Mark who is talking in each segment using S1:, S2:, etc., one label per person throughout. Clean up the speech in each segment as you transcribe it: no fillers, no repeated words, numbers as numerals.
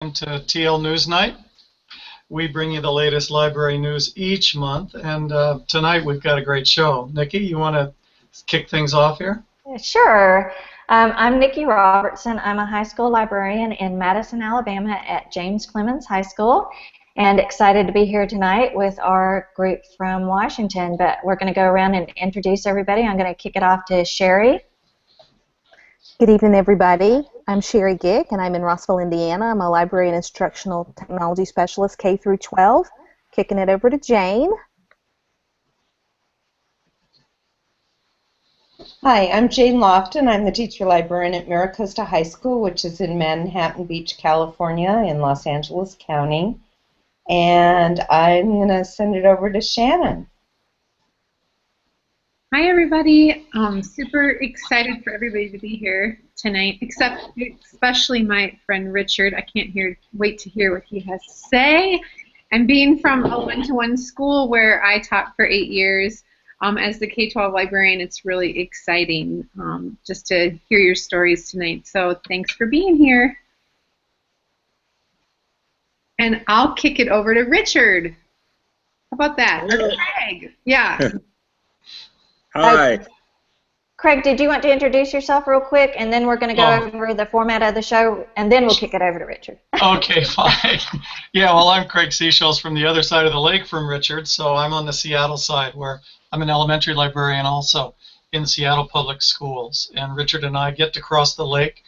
S1: To TL News Night. We bring you the latest library news each month, and tonight we've got a great show. Nikki, you want to kick things off here?
S2: Sure. I'm Nikki Robertson. I'm a high school librarian in Madison, Alabama at James Clemens High School, and excited to be here tonight with our group from Washington. But we're going to go around and introduce everybody. I'm going to kick it off to Sherry.
S3: Good evening, everybody. I'm Sherry Gick, and I'm in Rossville, Indiana. I'm a library and instructional technology specialist, K through 12. Kicking it over to Jane.
S4: Hi, I'm Jane Lofton. I'm the teacher librarian at Miracosta High School, which is in Manhattan Beach, California, in Los Angeles County. And I'm going to send it over to Shannon.
S5: Hi, everybody. Super excited for everybody to be here tonight, especially my friend Richard. I can't wait to hear what he has to say. And being from a one-to-one school where I taught for 8 years as the K-12 librarian, it's really exciting just to hear your stories tonight. So thanks for being here. And I'll kick it over to Richard. How about that? Or Craig. Yeah.
S6: Hi.
S2: Craig, did you want to introduce yourself real quick, and then we're going to go over the format of the show, and then we'll kick it over to Richard.
S1: Okay, fine. Yeah, well, I'm Craig Seashells from the other side of the lake from Richard, so I'm on the Seattle side, where I'm an elementary librarian also in Seattle Public Schools, and Richard and I get to cross the lake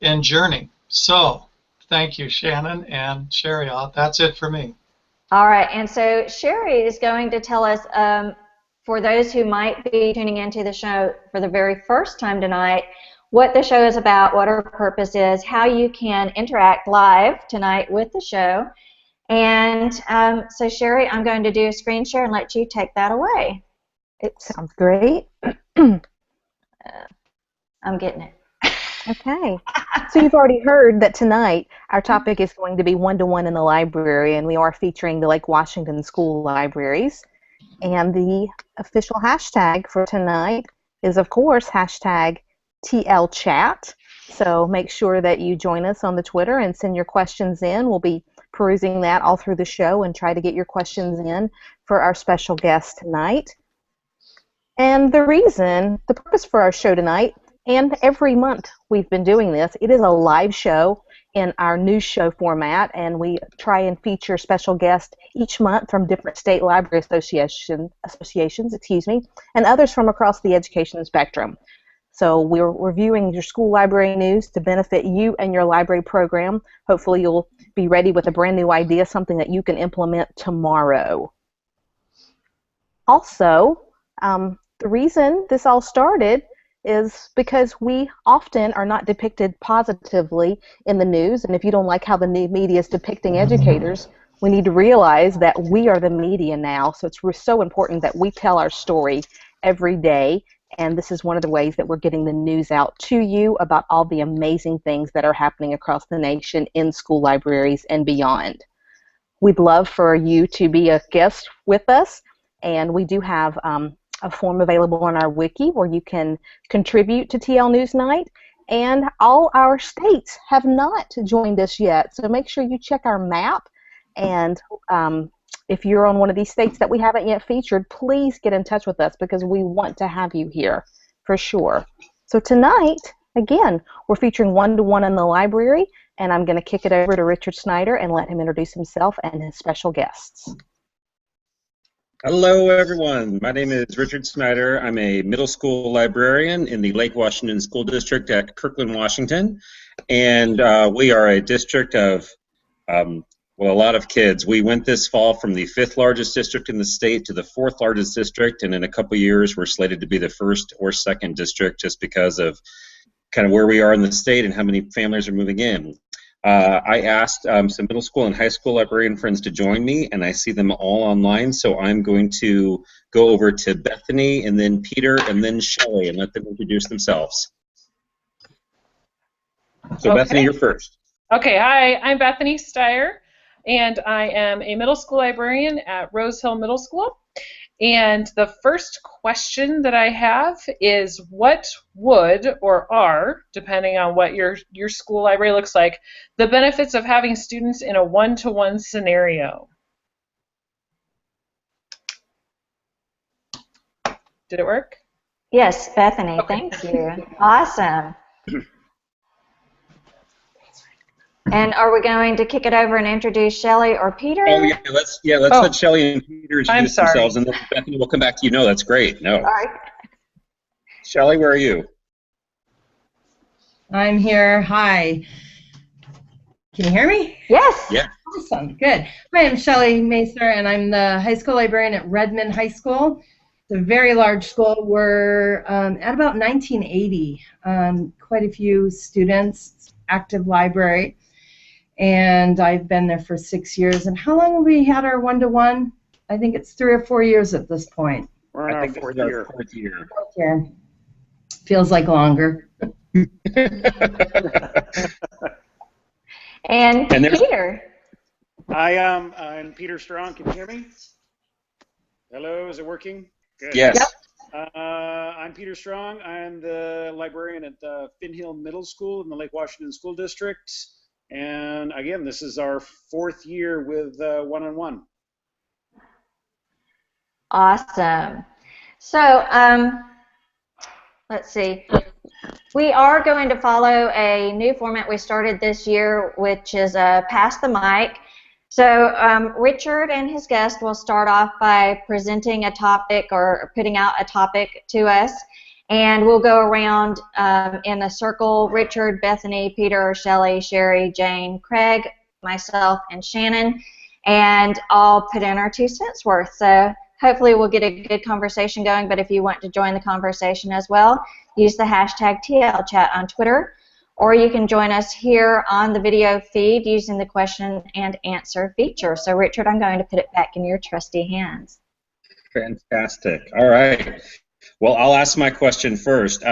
S1: and journey. So thank you, Shannon and Sherry. That's it for me.
S2: All right, and so Sherry is going to tell us, for those who might be tuning into the show for the very first time tonight, what the show is about, what our purpose is, how you can interact live tonight with the show. And so Sherry, I'm going to do a screen share and let you take that away.
S3: Sounds great.
S2: I'm getting it.
S3: Okay. So you've already heard that tonight our topic is going to be one-to-one in the library, and we are featuring the Lake Washington School Libraries. And the official hashtag for tonight is, of course, hashtag TLChat. So make sure that you join us on the Twitter and send your questions in. We'll be perusing that all through the show and try to get your questions in for our special guest tonight. And the purpose for our show tonight, and every month we've been doing this, it is a live show in our news show format, and we try and feature special guests each month from different state library associations, and others from across the education spectrum. So we're reviewing your school library news to benefit you and your library program. Hopefully you'll be ready with a brand new idea, something that you can implement tomorrow. Also, the reason this all started is because we often are not depicted positively in the news, and if you don't like how the media is depicting educators, we need to realize that we are the media now, so it's so important that we tell our story every day, and this is one of the ways that we're getting the news out to you about all the amazing things that are happening across the nation in school libraries and beyond. We'd love for you to be a guest with us, and we do have a form available on our wiki where you can contribute to TL News Night, and all our states have not joined us yet, so make sure you check our map, and if you're on one of these states that we haven't yet featured, please get in touch with us because we want to have you here for sure. So tonight, again, we're featuring one-to-one in the library, and I'm going to kick it over to Richard Snyder and let him introduce himself and his special guests.
S6: Hello, everyone. My name is Richard Snyder. I'm a middle school librarian in the Lake Washington School District at Kirkland, Washington. And we are a district of, well, a lot of kids. We went this fall from the 5th largest district in the state to the 4th largest district. And in a couple years, we're slated to be the 1st or 2nd district just because of kind of where we are in the state and how many families are moving in. I asked some middle school and high school librarian friends to join me, and I see them all online, so I'm going to go over to Bethany, and then Peter, and then Shelley, and let them introduce themselves. So okay. Bethany, you're first.
S7: Okay, hi, I'm Bethany Steyer, and I am a middle school librarian at Rose Hill Middle School. And the first question that I have is, what would or are, depending on what your school library looks like, the benefits of having students in a one-to-one scenario? Did it work?
S2: Yes, Bethany,
S7: Okay.
S2: thank you. Awesome. And are we going to kick it over and introduce Shelley or Peter?
S6: Oh let's
S7: Oh.
S6: let Shelley and Peter
S7: I'm
S6: introduce
S7: sorry.
S6: themselves, and then Bethany will come back to you. No, that's great. No,
S2: All right.
S6: Shelley, where are you?
S8: I'm here. Hi. Can you hear me?
S2: Yes.
S6: Yeah.
S8: Awesome. Good. Hi, I'm Shelley Macer, and I'm the high school librarian at Redmond High School. It's a very large school. We're at about 1980. Quite a few students, active library. And I've been there for 6 years. And how long have we had our one-to-one? I think it's 3 or 4 years at this point.
S9: We're in
S6: I
S9: our
S6: think
S9: fourth
S6: this is
S9: year.
S6: our fourth year.
S8: Yeah. Feels like longer.
S2: And
S6: And there's-
S2: Peter.
S9: I'm Peter Strong. Can you hear me? Hello, is it working? Good.
S6: Yes.
S9: I'm Peter Strong. I'm the librarian at Finn Hill Middle School in the Lake Washington School District. And again, this is our fourth year with one-on-one.
S2: Awesome. So, let's see. We are going to follow a new format we started this year, which is Pass the Mic. So Richard and his guest will start off by presenting a topic or putting out a topic to us, and we'll go around in a circle: Richard, Bethany, Peter, Shelley, Sherry, Jane, Craig, myself, and Shannon, and all put in our 2 cents worth. So hopefully we'll get a good conversation going, but if you want to join the conversation as well, use the hashtag TLChat on Twitter, or you can join us here on the video feed using the question and answer feature. So Richard, I'm going to put it back in your trusty hands.
S6: Fantastic. All right. Well, I'll ask my question first.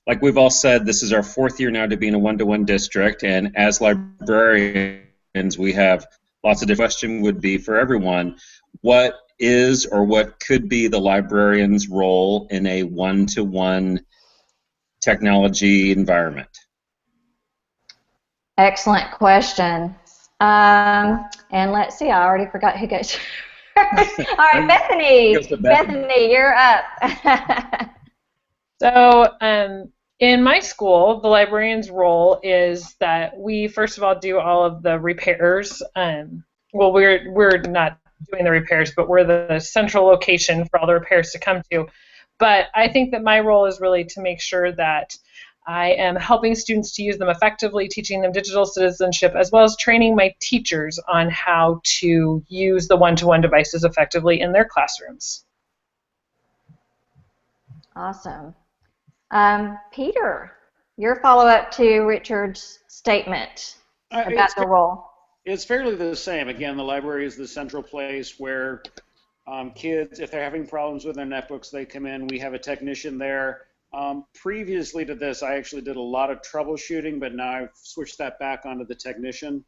S6: Like we've all said, this is our fourth year now to be in a one-to-one district, and as librarians, we have lots of different questions would be for everyone. What is or what could be the librarian's role in a one-to-one technology environment?
S2: Excellent question. And let's see, I already forgot who goes. All right, Bethany.
S6: Goes to Bethany.
S2: Bethany, you're up.
S7: So in my school, the librarian's role is that we, first of all, do all of the repairs. Well, we're not doing the repairs, but we're the central location for all the repairs to come to. But I think that my role is really to make sure that I am helping students to use them effectively, teaching them digital citizenship, as well as training my teachers on how to use the one-to-one devices effectively in their classrooms.
S2: Awesome. Peter, your follow-up to Richard's statement about the role.
S9: It's fairly the same. Again, the library is the central place where kids, if they're having problems with their netbooks, they come in. We have a technician there. Previously to this, I actually did a lot of troubleshooting, but now I've switched that back onto the technician.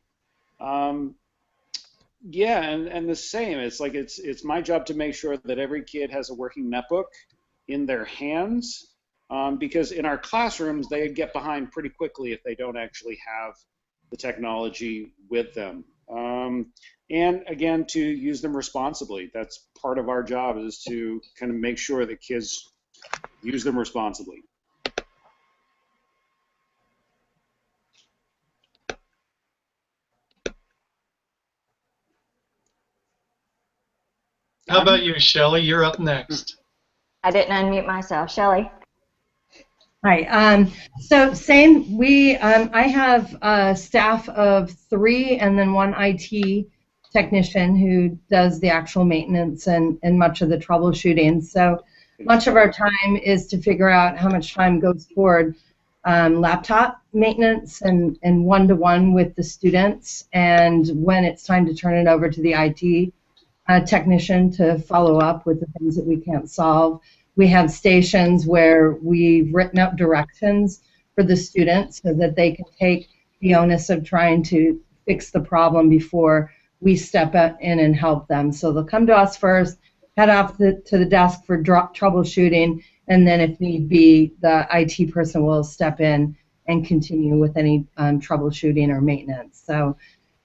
S9: Yeah, and the same. It's like it's my job to make sure that every kid has a working netbook in their hands, because in our classrooms they get behind pretty quickly if they don't actually have the technology with them. And again, to use them responsibly. That's part of our job, is to kind of make sure that kids use them responsibly.
S1: How about you, Shelley? You're up next.
S2: I didn't unmute myself. Shelley.
S8: Hi. So same. I have a staff of 3 and then 1 IT technician who does the actual maintenance and much of the troubleshooting. So much of our time is to figure out how much time goes toward laptop maintenance and one-to-one with the students, and when it's time to turn it over to the IT technician to follow up with the things that we can't solve. We have stations where we've written up directions for the students so that they can take the onus of trying to fix the problem before we step in and help them. So they'll come to us first, head off to the desk for troubleshooting, and then if need be, the IT person will step in and continue with any troubleshooting or maintenance. So,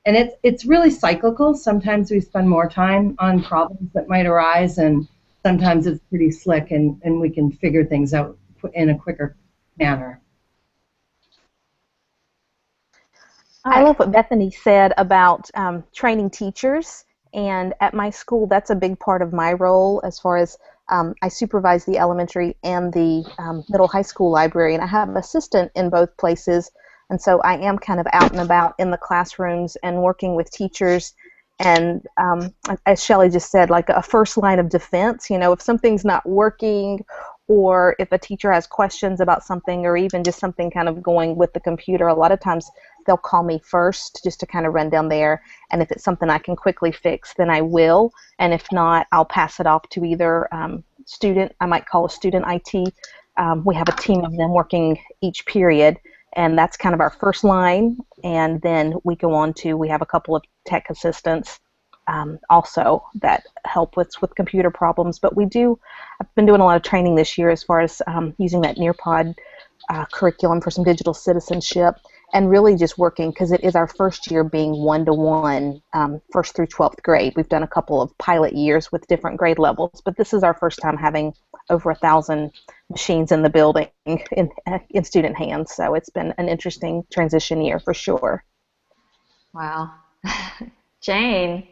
S8: and it's really cyclical. Sometimes we spend more time on problems that might arise, and sometimes it's pretty slick, and we can figure things out in a quicker manner.
S3: I love what Bethany said about training teachers, and at my school that's a big part of my role as far as I supervise the elementary and the middle high school library, and I have an assistant in both places, and so I am kind of out and about in the classrooms and working with teachers, and as Shelley just said, like a first line of defense. You know, if something's not working, or if a teacher has questions about something, or even just something kind of going with the computer, a lot of times they'll call me first just to kind of run down there, and if it's something I can quickly fix, then I will, and if not, I'll pass it off to either student, I might call a student IT. We have a team of them working each period, and that's kind of our first line, and then we go on to, we have a couple of tech assistants also that help with computer problems, but I've been doing a lot of training this year as far as using that Nearpod curriculum for some digital citizenship, and really just working, because it is our first year being one-to-one, first through 12th grade. We've done a couple of pilot years with different grade levels, but this is our first time having over 1,000 machines in the building in student hands, so it's been an interesting transition year for sure.
S2: Wow. Jane?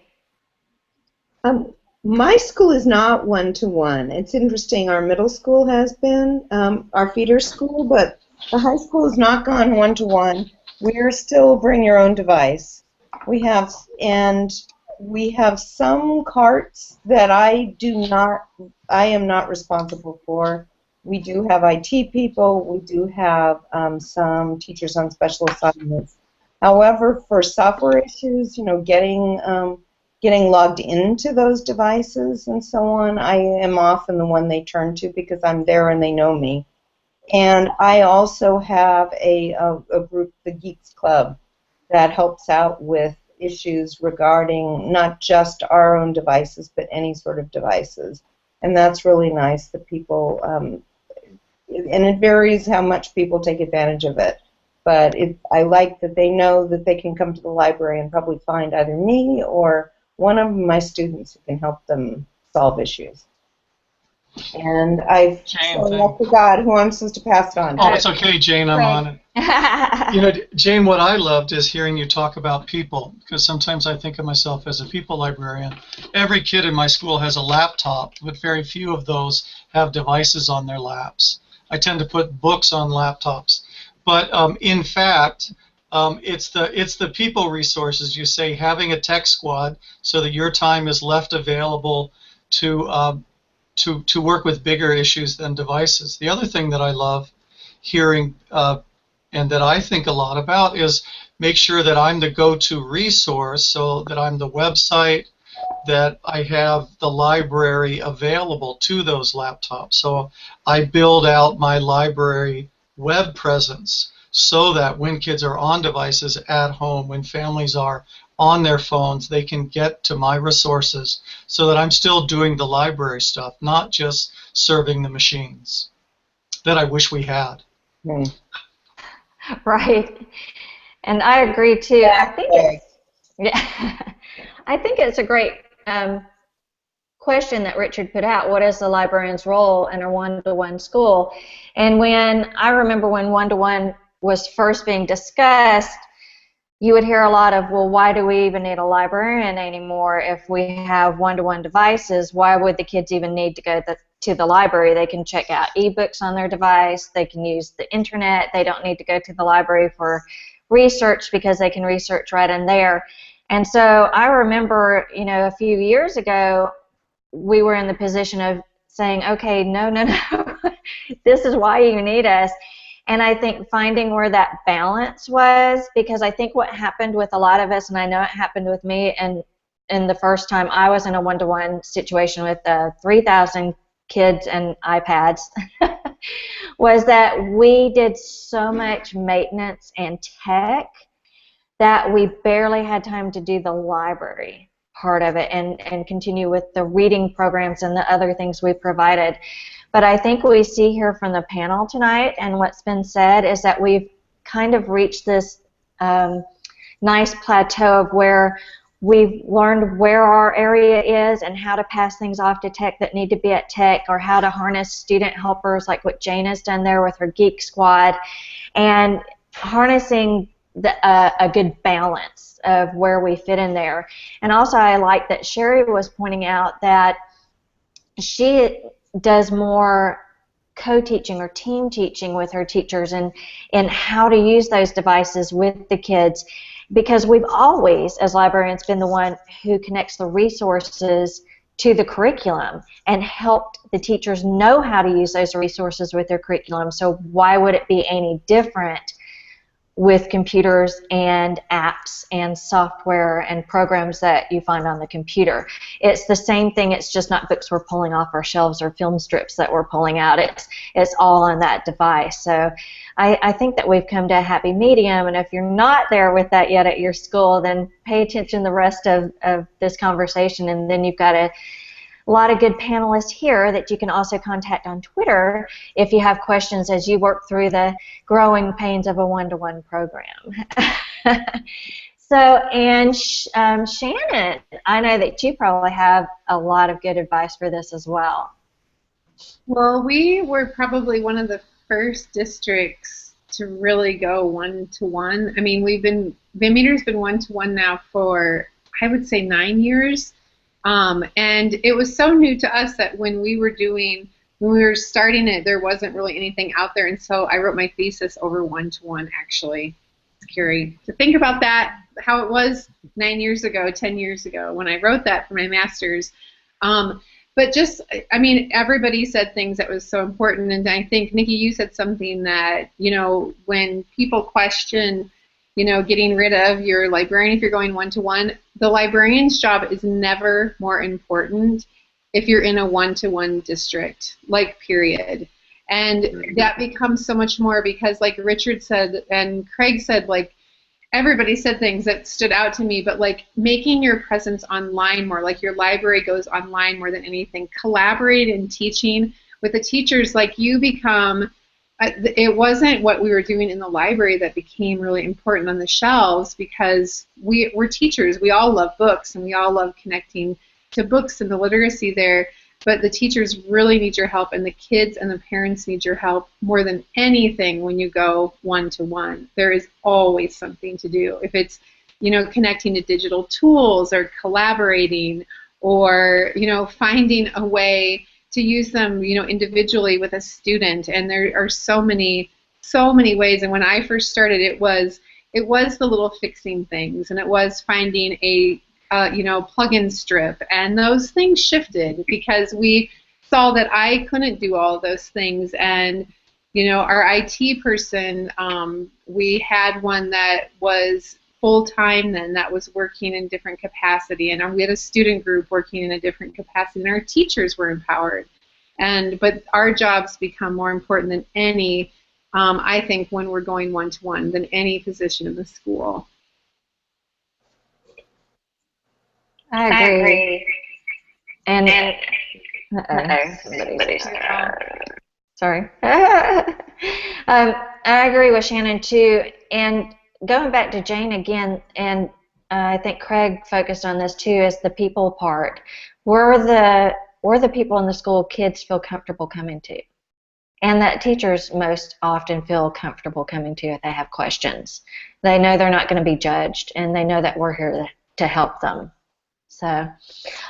S4: My school is not one-to-one. It's interesting. Our middle school has been our feeder school, but the high school has not gone one-to-one. We're still bring your own device. We have some carts that I am not responsible for. We do have IT people. We do have some teachers on special assignments. However, for software issues, getting logged into those devices and so on, I am often the one they turn to because I'm there and they know me. And I also have a group, the Geeks Club, that helps out with issues regarding not just our own devices, but any sort of devices. And that's really nice that people, and it varies how much people take advantage of it. But I like that they know that they can come to the library and probably find either me or one of my students who can help them solve issues. And I forgot who I'm supposed to pass it on to.
S1: Oh, it's okay, Jane, I'm on it. Jane, what I loved is hearing you talk about people, because sometimes I think of myself as a people librarian. Every kid in my school has a laptop, but very few of those have devices on their laps. I tend to put books on laptops. But in fact, it's the people resources. You say having a tech squad so that your time is left available to work with bigger issues than devices. The other thing that I love hearing and that I think a lot about is make sure that I'm the go-to resource, so that I'm the website, that I have the library available to those laptops. So I build out my library web presence so that when kids are on devices at home, when families are on their phones, they can get to my resources, so that I'm still doing the library stuff, not just serving the machines that I wish we had.
S2: Right. And I agree too. I think it's a great question that Richard put out. What is the librarian's role in a one-to-one school? And I remember when one-to-one was first being discussed, you would hear a lot of, well, why do we even need a librarian anymore if we have one-to-one devices? Why would the kids even need to go to the library? They can check out ebooks on their device. They can use the internet. They don't need to go to the library for research because they can research right in there. And so I remember, a few years ago, we were in the position of saying, okay, no, this is why you need us. And I think finding where that balance was, because I think what happened with a lot of us, and I know it happened with me, and in the first time I was in a one-to-one situation with 3,000 kids and iPads, was that we did so much maintenance and tech that we barely had time to do the library. part of it and continue with the reading programs and the other things we provided. But I think what we see here from the panel tonight and what's been said is that we've kind of reached this nice plateau of where we've learned where our area is and how to pass things off to tech that need to be at tech, or how to harness student helpers like what Jane has done there with her Geek Squad, and harnessing a good balance of where we fit in there. And also I like that Sherry was pointing out that she does more co-teaching or team teaching with her teachers and how to use those devices with the kids, because we've always, as librarians, been the one who connects the resources to the curriculum and helped the teachers know how to use those resources with their curriculum. So why would it be any different with computers and apps and software and programs that you find on the computer? It's the same thing. It's just not books we're pulling off our shelves or film strips that we're pulling out. It's all on that device. So I think that we've come to a happy medium, and if you're not there with that yet at your school, then pay attention to the rest of this conversation, and then you've got a lot of good panelists here that you can also contact on Twitter if you have questions as you work through the growing pains of a one-to-one program. So, and Shannon, I know that you probably have a lot of good advice for this as well.
S5: Well, we were probably one of the first districts to really go one-to-one. I mean, Van Meter's been one-to-one now for, I would say, 9 years. And it was so new to us that when we were starting it, there wasn't really anything out there. And so I wrote my thesis over one-to-one, actually. It's scary to think about that, how it was 9 years ago, 10 years ago when I wrote that for my master's. But just, I mean, everybody said things that was so important. And I think, Nikki, you said something that, you know, when people question, you know, getting rid of your librarian if you're going one-to-one, the librarian's job is never more important if you're in a one-to-one district, like, period. And that becomes so much more because, like Richard said and Craig said, like, everybody said things that stood out to me, but, like, making your presence online more, like your library goes online more than anything. Collaborate in teaching with the teachers, like, you become... it wasn't what we were doing in the library that became really important on the shelves, because we're teachers. We all love books, and we all love connecting to books and the literacy there, but the teachers really need your help, and the kids and the parents need your help more than anything when you go one-to-one. There is always something to do. If it's, you know, connecting to digital tools or collaborating or, you know, finding a way to use them, you know, individually with a student. And there are so many ways. And when I first started, it was the little fixing things, and it was finding a you know, plug-in strip, and those things shifted because we saw that I couldn't do all those things. And, you know, our IT person, we had one that was full-time then, that was working in different capacity, and we had a student group working in a different capacity, and our teachers were empowered. But our jobs become more important than any, I think, when we're going one-to-one, than any position in the school.
S2: I agree. And sorry. I agree with Shannon too. And going back to Jane again, and I think Craig focused on this too, is the people part. We're the people in the school kids feel comfortable coming to, and that teachers most often feel comfortable coming to if they have questions. They know they're not going to be judged, and they know that we're here to help them. So,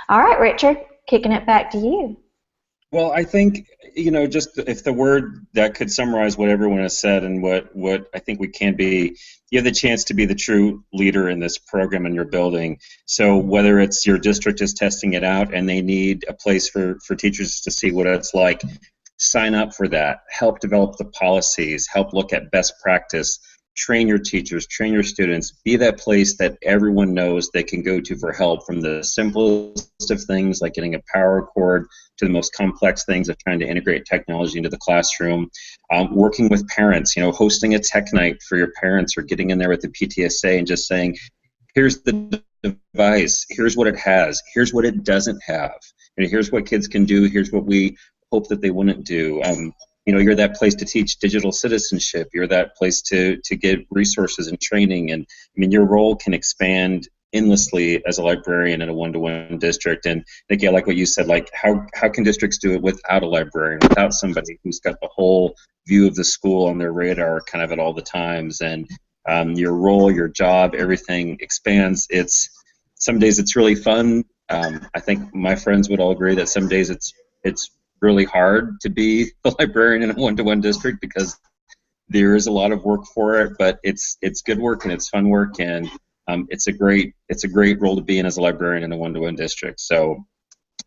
S2: all right, Richard, kicking it back to you.
S6: Well, I think, you know, just if the word that could summarize what everyone has said and what I think we can be, you have the chance to be the true leader in this program in your building. So whether it's your district is testing it out and they need a place for teachers to see what it's like, sign up for that. Help develop the policies. Help look at best practice. Train your teachers, train your students, be that place that everyone knows they can go to for help, from the simplest of things like getting a power cord to the most complex things of trying to integrate technology into the classroom. Working with parents, you know, hosting a tech night for your parents, or getting in there with the PTSA and just saying, here's the device. Here's what it has. Here's what it doesn't have. And here's what kids can do. Here's what we hope that they wouldn't do. You know, you're that place to teach digital citizenship. You're that place to get resources and training. And I mean, your role can expand endlessly as a librarian in a one-to-one district. And Nikki, I like what you said, like how can districts do it without a librarian, without somebody who's got the whole view of the school on their radar kind of at all the times. And your role, your job, everything expands. Some days it's really fun. I think my friends would all agree that some days it's really hard to be a librarian in a one-to-one district because there is a lot of work for it, but it's good work and it's fun work, and it's a great role to be in as a librarian in a one-to-one district. So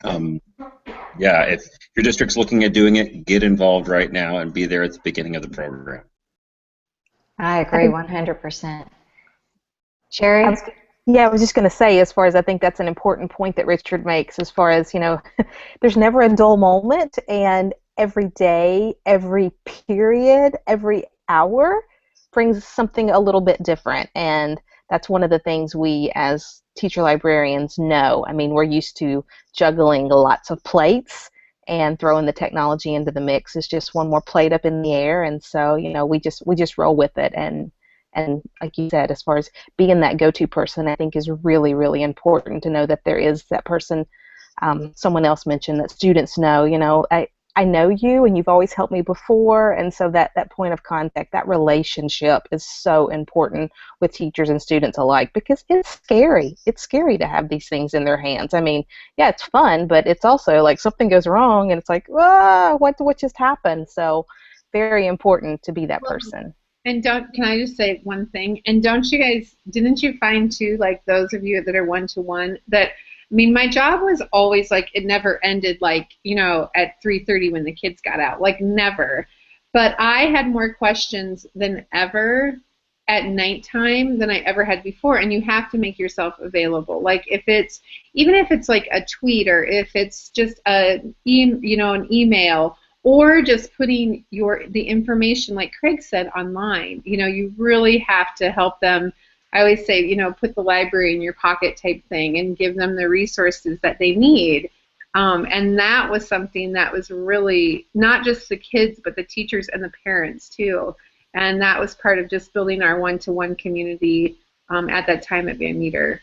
S6: yeah, if your district's looking at doing it, get involved right now and be there at the beginning of the program.
S2: I agree 100%. Sherry?
S3: Yeah, I was just going to say, as far as I think that's an important point that Richard makes, as far as, you know, there's never a dull moment, and every day, every period, every hour brings something a little bit different, and that's one of the things we as teacher librarians know. I mean, we're used to juggling lots of plates, and throwing the technology into the mix is just one more plate up in the air, and so, you know, we just roll with it. And like you said, as far as being that go-to person, I think is really, really important to know that there is that person. Someone else mentioned that students know, you know, I know you and you've always helped me before, and so that point of contact, that relationship is so important with teachers and students alike, because it's scary. It's scary to have these things in their hands. I mean, yeah, it's fun, but it's also like something goes wrong and it's like, what just happened? So very important to be that person.
S5: And can I just say one thing? And didn't you find too, like those of you that are one-to-one, that, I mean, my job was always like, it never ended like, you know, at 3:30 when the kids got out, like never. But I had more questions than ever at nighttime than I ever had before, and you have to make yourself available. Like even if it's like a tweet, or if it's just an email, or just putting the information, like Craig said, online. You know, you really have to help them. I always say, you know, put the library in your pocket type thing and give them the resources that they need. And that was something that was really not just the kids, but the teachers and the parents too. And that was part of just building our one-to-one community at that time at Van Meter.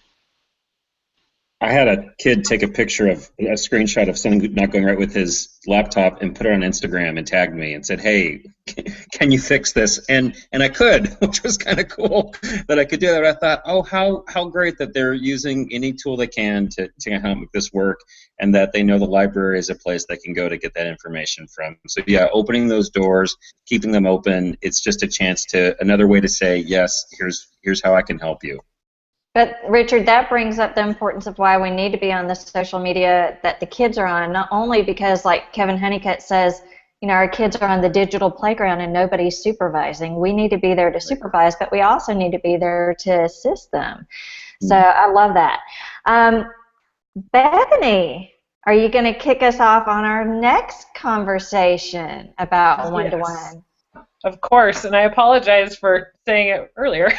S6: I had a kid take a screenshot of something not going right with his laptop and put it on Instagram and tagged me and said, "Hey, can you fix this?" And I could, which was kind of cool that I could do that. I thought, oh, how great that they're using any tool they can to help make this work, and that they know the library is a place they can go to get that information from. So yeah, opening those doors, keeping them open, it's just another way to say, yes, here's how I can help you.
S2: But Richard, that brings up the importance of why we need to be on the social media that the kids are on, not only because, like Kevin Honeycutt says, you know, our kids are on the digital playground and nobody's supervising. We need to be there to supervise, but we also need to be there to assist them. So I love that. Bethany, are you going to kick us off on our next conversation about one-to-one?
S7: Of course, and I apologize for saying it earlier.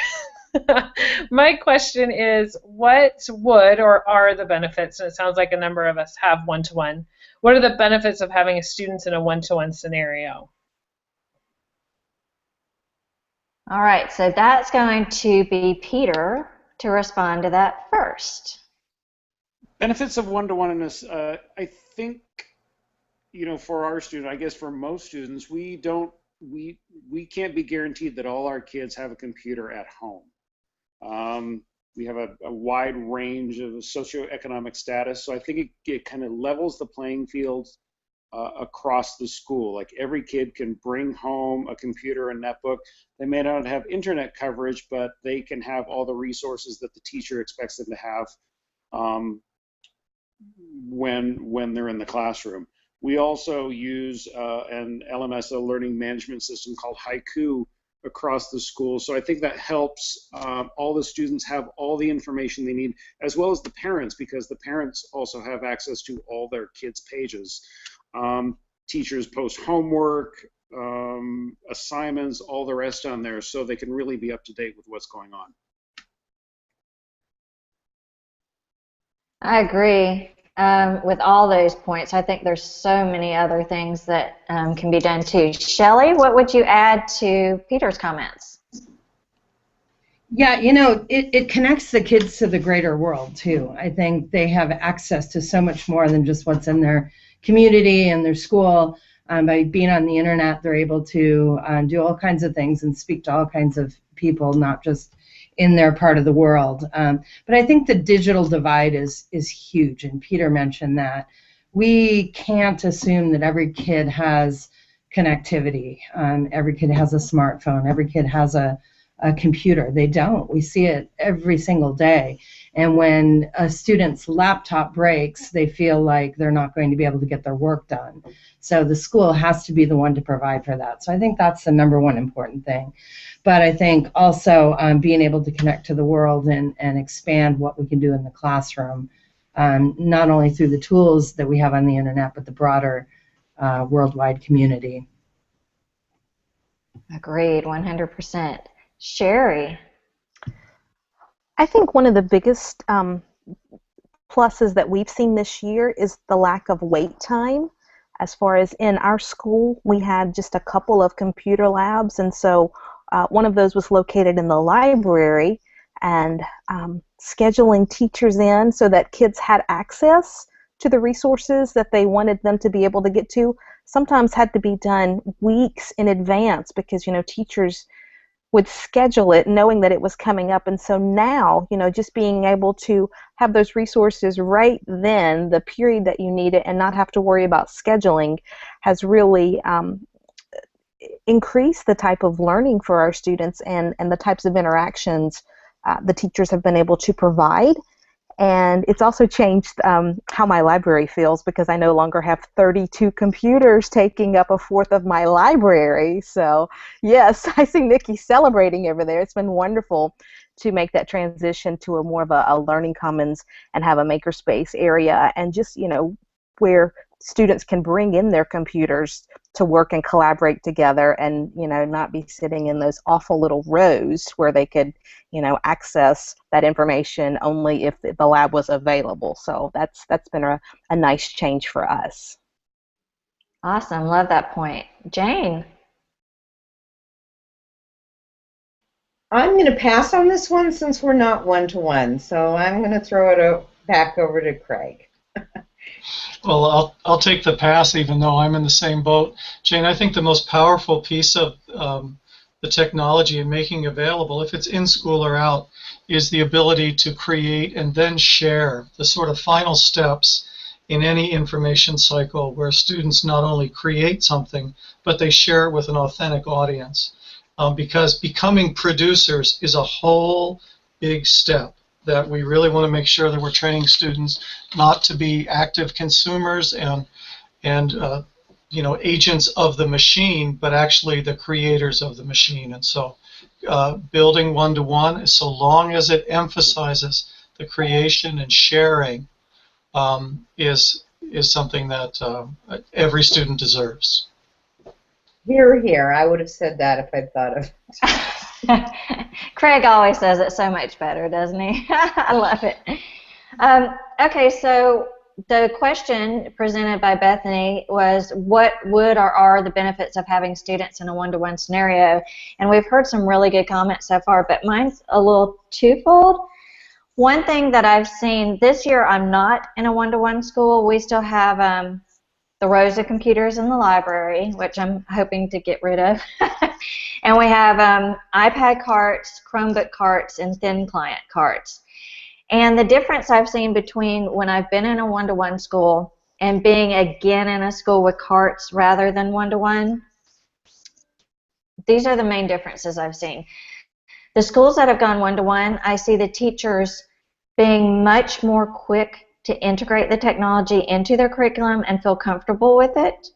S7: My question is, what would or are the benefits, and it sounds like a number of us have one-to-one, what are the benefits of having students in a one-to-one scenario?
S2: All right, so that's going to be Peter to respond to that first.
S9: Benefits of one-to-one-ness, I think, you know, for our students, I guess for most students, we can't be guaranteed that all our kids have a computer at home. We have a wide range of socioeconomic status, so I think it kind of levels the playing field across the school. Like every kid can bring home a computer and netbook. They may not have internet coverage, but they can have all the resources that the teacher expects them to have when they're in the classroom. We also use an LMS, a learning management system called Haiku, across the school. So I think that helps all the students have all the information they need, as well as the parents, because the parents also have access to all their kids' pages. Teachers post homework, assignments, all the rest on there, so they can really be up to date with what's going on.
S2: I agree with all those points. I think there's so many other things that can be done too. Shelley, what would you add to Peter's comments?
S8: Yeah, it connects the kids to the greater world too. I think they have access to so much more than just what's in their community and their school. By being on the internet, they're able to do all kinds of things and speak to all kinds of people, not just in their part of the world. But I think the digital divide is huge, and Peter mentioned that. We can't assume that every kid has connectivity. Every kid has a smartphone. Every kid has a computer. They don't. We see it every single day. And when a student's laptop breaks, they feel like they're not going to be able to get their work done. So the school has to be the one to provide for that. So I think that's the number one important thing. But I think also being able to connect to the world and expand what we can do in the classroom, not only through the tools that we have on the internet, but the broader worldwide community.
S2: Agreed, 100%. Sherry.
S3: I think one of the biggest pluses that we've seen this year is the lack of wait time. As far as in our school, we had just a couple of computer labs, and so one of those was located in the library, and scheduling teachers in so that kids had access to the resources that they wanted them to be able to get to sometimes had to be done weeks in advance because, teachers would schedule it knowing that it was coming up. And so now, just being able to have those resources right then, the period that you need it, and not have to worry about scheduling has really increased the type of learning for our students and the types of interactions the teachers have been able to provide. And it's also changed how my library feels because I no longer have 32 computers taking up a fourth of my library. So yes, I see Nikki celebrating over there. It's been wonderful to make that transition to a more of a learning commons and have a makerspace area and just, where students can bring in their computers to work and collaborate together and, not be sitting in those awful little rows where they could, access that information only if the lab was available. So that's been a nice change for us.
S2: Awesome. Love that point. Jane.
S4: I'm going to pass on this one since we're not one-to-one, so I'm going to throw it back over to Craig.
S1: Well, I'll take the pass even though I'm in the same boat. Jane, I think the most powerful piece of the technology and making available, if it's in school or out, is the ability to create and then share the sort of final steps in any information cycle where students not only create something, but they share it with an authentic audience. Because becoming producers is a whole big step that we really want to make sure that we're training students not to be active consumers and agents of the machine, but actually the creators of the machine. And so building one-to-one, so long as it emphasizes the creation and sharing, is something that every student deserves.
S4: Hear, hear. I would have said that if I'd thought of it.
S2: Craig always says it so much better, doesn't he? I love it. Okay, so the question presented by Bethany was, what would or are the benefits of having students in a one-to-one scenario? And we've heard some really good comments so far, but mine's a little twofold. One thing that I've seen this year, I'm not in a one-to-one school. We still have the rows of computers in the library, which I'm hoping to get rid of. And we have iPad carts, Chromebook carts, and thin client carts. And the difference I've seen between when I've been in a one-to-one school and being again in a school with carts rather than one-to-one, these are the main differences I've seen. The schools that have gone one-to-one, I see the teachers being much more quick to integrate the technology into their curriculum and feel comfortable with it.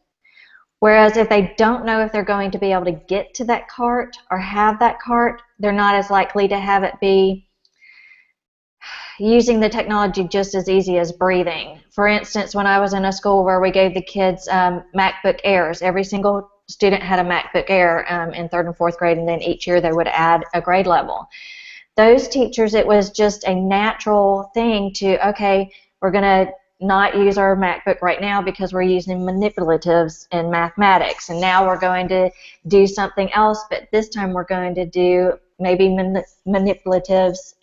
S2: Whereas if they don't know if they're going to be able to get to that cart or have that cart, they're not as likely to have it be using the technology just as easy as breathing. For instance, when I was in a school where we gave the kids MacBook Airs, every single student had a MacBook Air in 3rd and 4th grade, and then each year they would add a grade level. Those teachers, it was just a natural thing to, okay, We're going to not use our MacBook right now because we're using manipulatives in mathematics. And now we're going to do something else, but this time we're going to do maybe manipulatives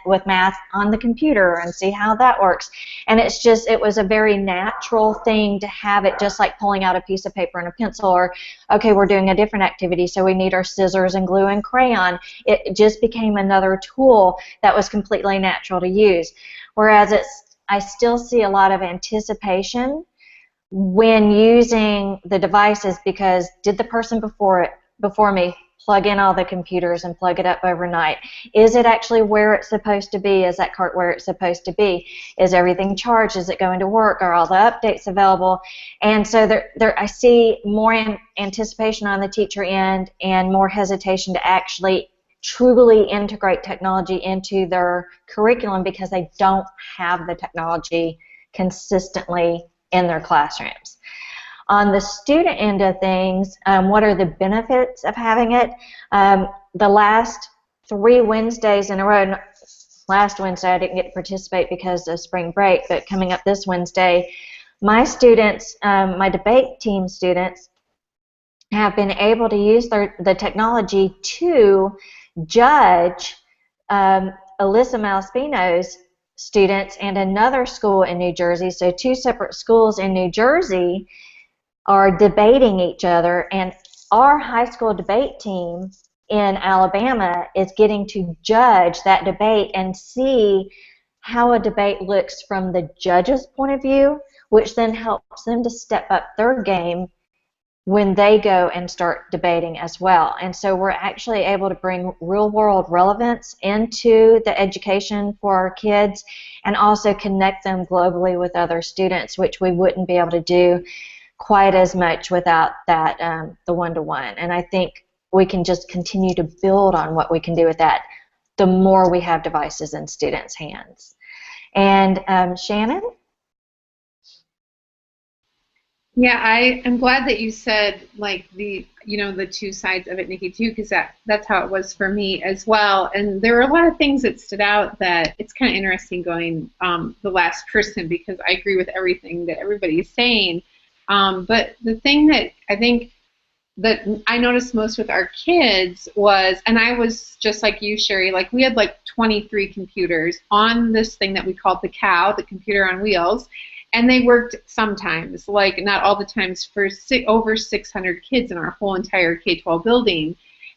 S2: with math on the computer and see how that works. And it's just, it was a very natural thing to have it, just like pulling out a piece of paper and a pencil, or, okay, we're doing a different activity, so we need our scissors and glue and crayon. It just became another tool that was completely natural to use. Whereas I still see a lot of anticipation when using the devices, because did the person before me plug in all the computers and plug it up overnight? Is it actually where it's supposed to be? Is that cart where it's supposed to be? Is everything charged? Is it going to work? Are all the updates available? And so I see more anticipation on the teacher end and more hesitation to actually truly integrate technology into their curriculum because they don't have the technology consistently in their classrooms. On the student end of things, what are the benefits of having it? The last 3 Wednesdays in a row, last Wednesday I didn't get to participate because of spring break, but coming up this Wednesday, my students, my debate team students, have been able to use the technology to judge Alyssa Malaspino's students and another school in New Jersey. So 2 separate schools in New Jersey are debating each other, and our high school debate team in Alabama is getting to judge that debate and see how a debate looks from the judge's point of view, which then helps them to step up their game when they go and start debating as well. And so we're actually able to bring real-world relevance into the education for our kids and also connect them globally with other students, which we wouldn't be able to do quite as much without that, the one-to-one. And I think we can just continue to build on what we can do with that the more we have devices in students' hands. And Shannon?
S5: Yeah, I am glad that you said like the 2 sides of it, Nikki, too, because that's how it was for me as well. And there were a lot of things that stood out that it's kind of interesting going the last person, because I agree with everything that everybody's saying. But the thing that I think that I noticed most with our kids was, and I was just like you, Sherry, like we had like 23 computers on this thing that we called the COW, the computer on wheels, and they worked sometimes, like not all the times, for over 600 kids in our whole entire K-12 building.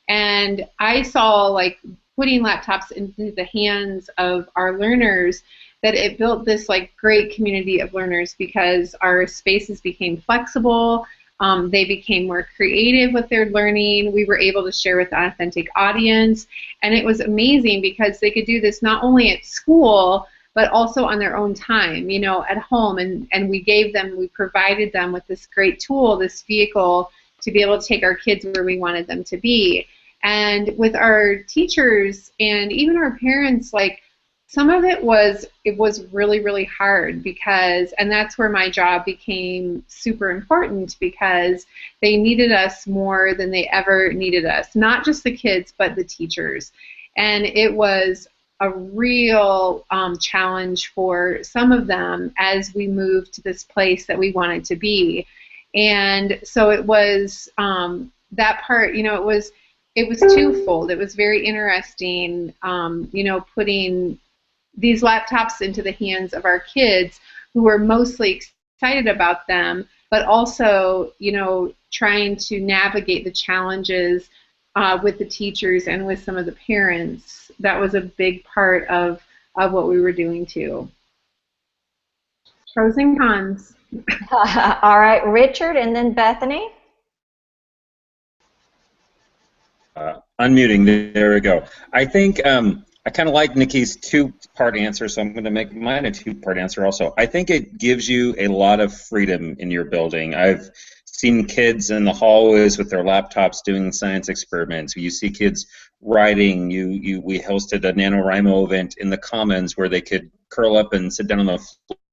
S5: And I saw like putting laptops into the hands of our learners, that it built this like great community of learners because our spaces became flexible, they became more creative with their learning, we were able to share with an authentic audience, and it was amazing because they could do this not only at school, but also on their own time, at home, and we provided them with this great tool, this vehicle, to be able to take our kids where we wanted them to be. And with our teachers and even our parents, like, some of it was really, really hard because, and that's where my job became super important, because they needed us more than they ever needed us, not just the kids, but the teachers. And it was a real challenge for some of them as we moved to this place that we wanted to be. And so it was that part, it was twofold. It was very interesting, putting these laptops into the hands of our kids who were mostly excited about them, but also, trying to navigate the challenges with the teachers and with some of the parents. That was a big part of what we were doing too. Pros and cons.
S2: All right, Richard, and then Bethany.
S6: Unmuting, there we go. I think I kind of like Nikki's 2-part answer, so I'm going to make mine a 2-part answer also. I think it gives you a lot of freedom in your building. I've seen kids in the hallways with their laptops doing science experiments. You see kids writing. We hosted a NaNoWriMo event in the Commons where they could curl up and sit down on the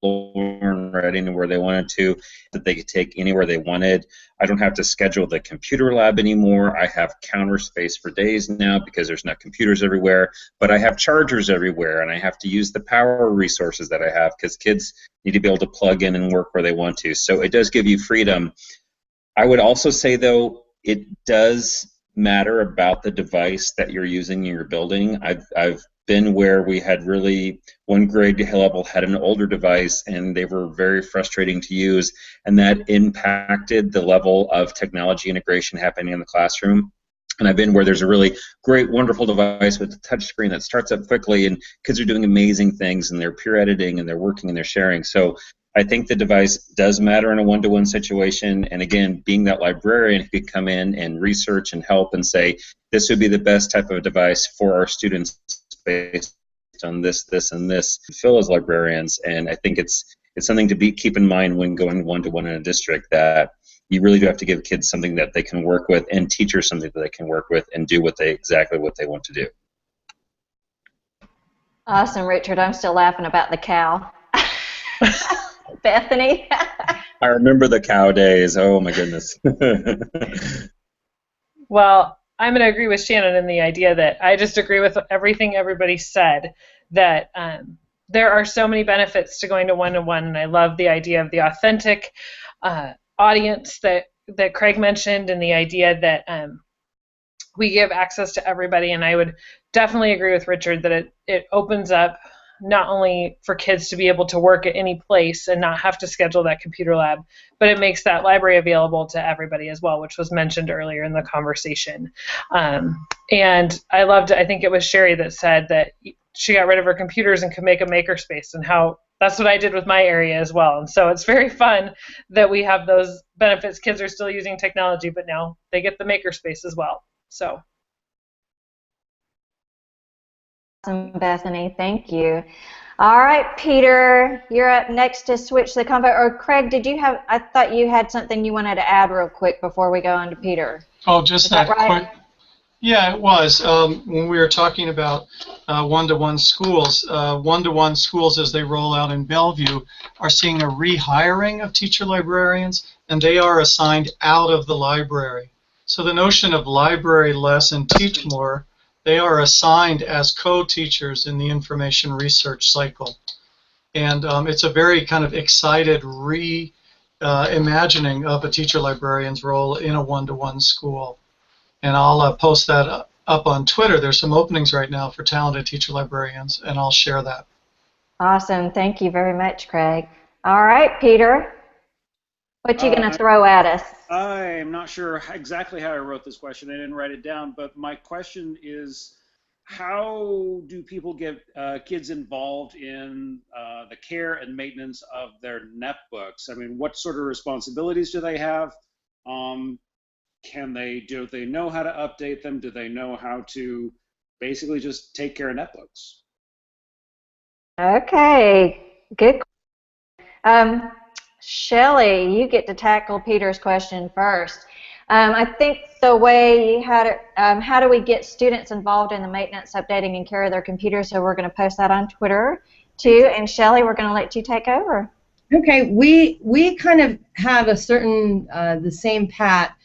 S6: learn right anywhere they wanted to, that they could take anywhere they wanted. I don't have to schedule the computer lab anymore. I have counter space for days now because there's not computers everywhere, but I have chargers everywhere, and I have to use the power resources that I have because kids need to be able to plug in and work where they want to. So it does give you freedom. I would also say, though, it does matter about the device that you're using in your building. I've been where we had really, one grade level had an older device and they were very frustrating to use, and that impacted the level of technology integration happening in the classroom. And I've been where there's a really great, wonderful device with a touch screen that starts up quickly, and kids are doing amazing things, and they're peer editing, and they're working, and they're sharing. So I think the device does matter in a one-to-one situation. And again, being that librarian who could come in and research and help and say, this would be the best type of device for our students based on this, this, and this, fill as librarians. And I think it's something to keep in mind when going one-to-one in a district, that you really do have to give kids something that they can work with, and teachers something that they can work with and do exactly what they want to do.
S2: Awesome, Richard. I'm still laughing about the cow. Bethany?
S6: I remember the cow days. Oh, my goodness.
S7: Well, I'm going to agree with Shannon in the idea that I just agree with everything everybody said, that there are so many benefits to going to one-to-one, and I love the idea of the authentic audience that Craig mentioned, and the idea that we give access to everybody. And I would definitely agree with Richard that it opens up not only for kids to be able to work at any place and not have to schedule that computer lab, but it makes that library available to everybody as well, which was mentioned earlier in the conversation. And I think it was Sherry that said that she got rid of her computers and could make a makerspace, and how that's what I did with my area as well. And so it's very fun that we have those benefits. Kids are still using technology, but now they get the makerspace as well. So.
S2: Awesome, Bethany. Thank you. All right, Peter, you're up next to switch the convo. Or Craig, I thought you had something you wanted to add real quick before we go on to Peter.
S1: Oh, just that
S2: right?
S1: quick. Yeah, it was. When we were talking about one-to-one schools, one-to-one schools as they roll out in Bellevue are seeing a rehiring of teacher librarians, and they are assigned out of the library. So the notion of library less and teach more, they are assigned as co-teachers in the information research cycle. And it's a very kind of excited reimagining of a teacher librarian's role in a one-to-one school. And I'll post that up on Twitter. There's some openings right now for talented teacher librarians, and I'll share that.
S2: Awesome. Thank you very much, Craig. All right, Peter, what you going to throw at us?
S9: I'm not sure exactly how I wrote this question. I didn't write it down, but my question is, how do people get kids involved in the care and maintenance of their netbooks? I mean, what sort of responsibilities do they have? Do they know how to update them? Do they know how to basically just take care of netbooks?
S2: Okay, good. Shelley, you get to tackle Peter's question first. I think the way you had it, how do we get students involved in the maintenance, updating, and care of their computers? So we're going to post that on Twitter too. And Shelley, we're going to let you take over.
S8: Okay, we kind of have a certain the same pat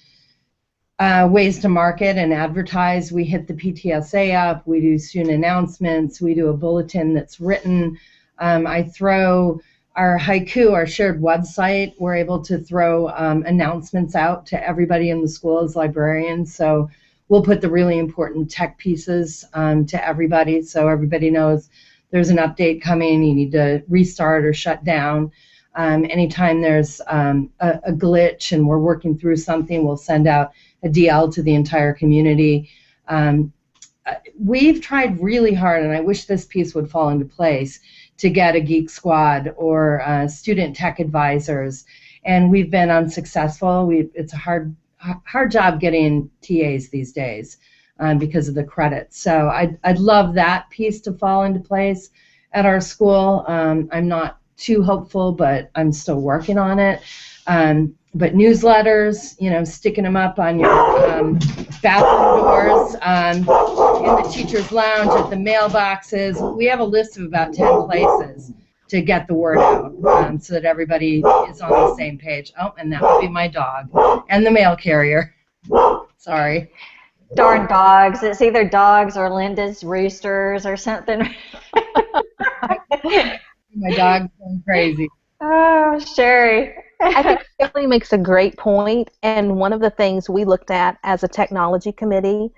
S8: ways to market and advertise. We hit the PTSA up. We do student announcements. We do a bulletin that's written. I throw our Haiku, our shared website. We're able to throw announcements out to everybody in the school as librarians. So we'll put the really important tech pieces to everybody, so everybody knows there's an update coming. You need to restart or shut down. Anytime there's a glitch and we're working through something, we'll send out a DL to the entire community. We've tried really hard, and I wish this piece would fall into place, to get a Geek Squad or student tech advisors, and we've been unsuccessful. It's a hard job getting TAs these days because of the credits. So I'd love that piece to fall into place at our school. I'm not too hopeful, but I'm still working on it. But newsletters, sticking them up on your bathroom doors, in the teacher's lounge, at the mailboxes. We have a list of about 10 places to get the word out so that everybody is on the same page. Oh, and that would be my dog and the mail carrier. Sorry.
S2: Darn dogs. It's either dogs or Linda's roosters or something.
S8: My dog's going crazy.
S2: Oh, Sherry.
S3: I think Kelly makes a great point, and one of the things we looked at as a technology committee,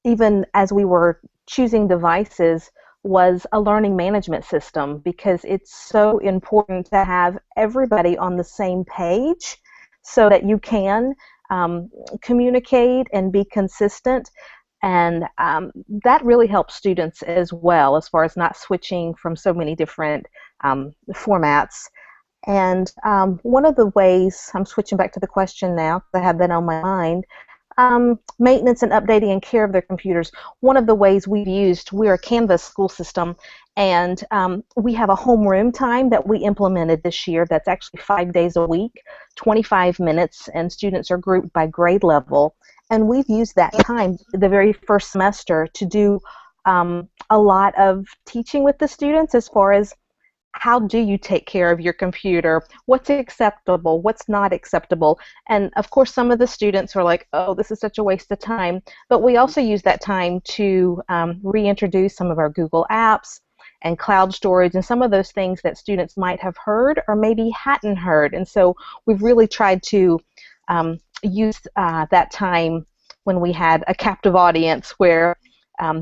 S3: even as we were choosing devices, was a learning management system, because it's so important to have everybody on the same page so that you can communicate and be consistent. And that really helps students as well, as far as not switching from so many different formats. And one of the ways, I'm switching back to the question now, because I have that on my mind, maintenance and updating and care of their computers. One of the ways we've used, we're a Canvas school system, and we have a homeroom time that we implemented this year that's actually 5 days a week, 25 minutes, and students are grouped by grade level. And we've used that time the very first semester to do a lot of teaching with the students, as far as how do you take care of your computer, what's acceptable, what's not acceptable. And of course some of the students are like, oh, this is such a waste of time, but we also use that time to reintroduce some of our Google apps and cloud storage and some of those things that students might have heard or maybe hadn't heard. And so we've really tried to use that time when we had a captive audience where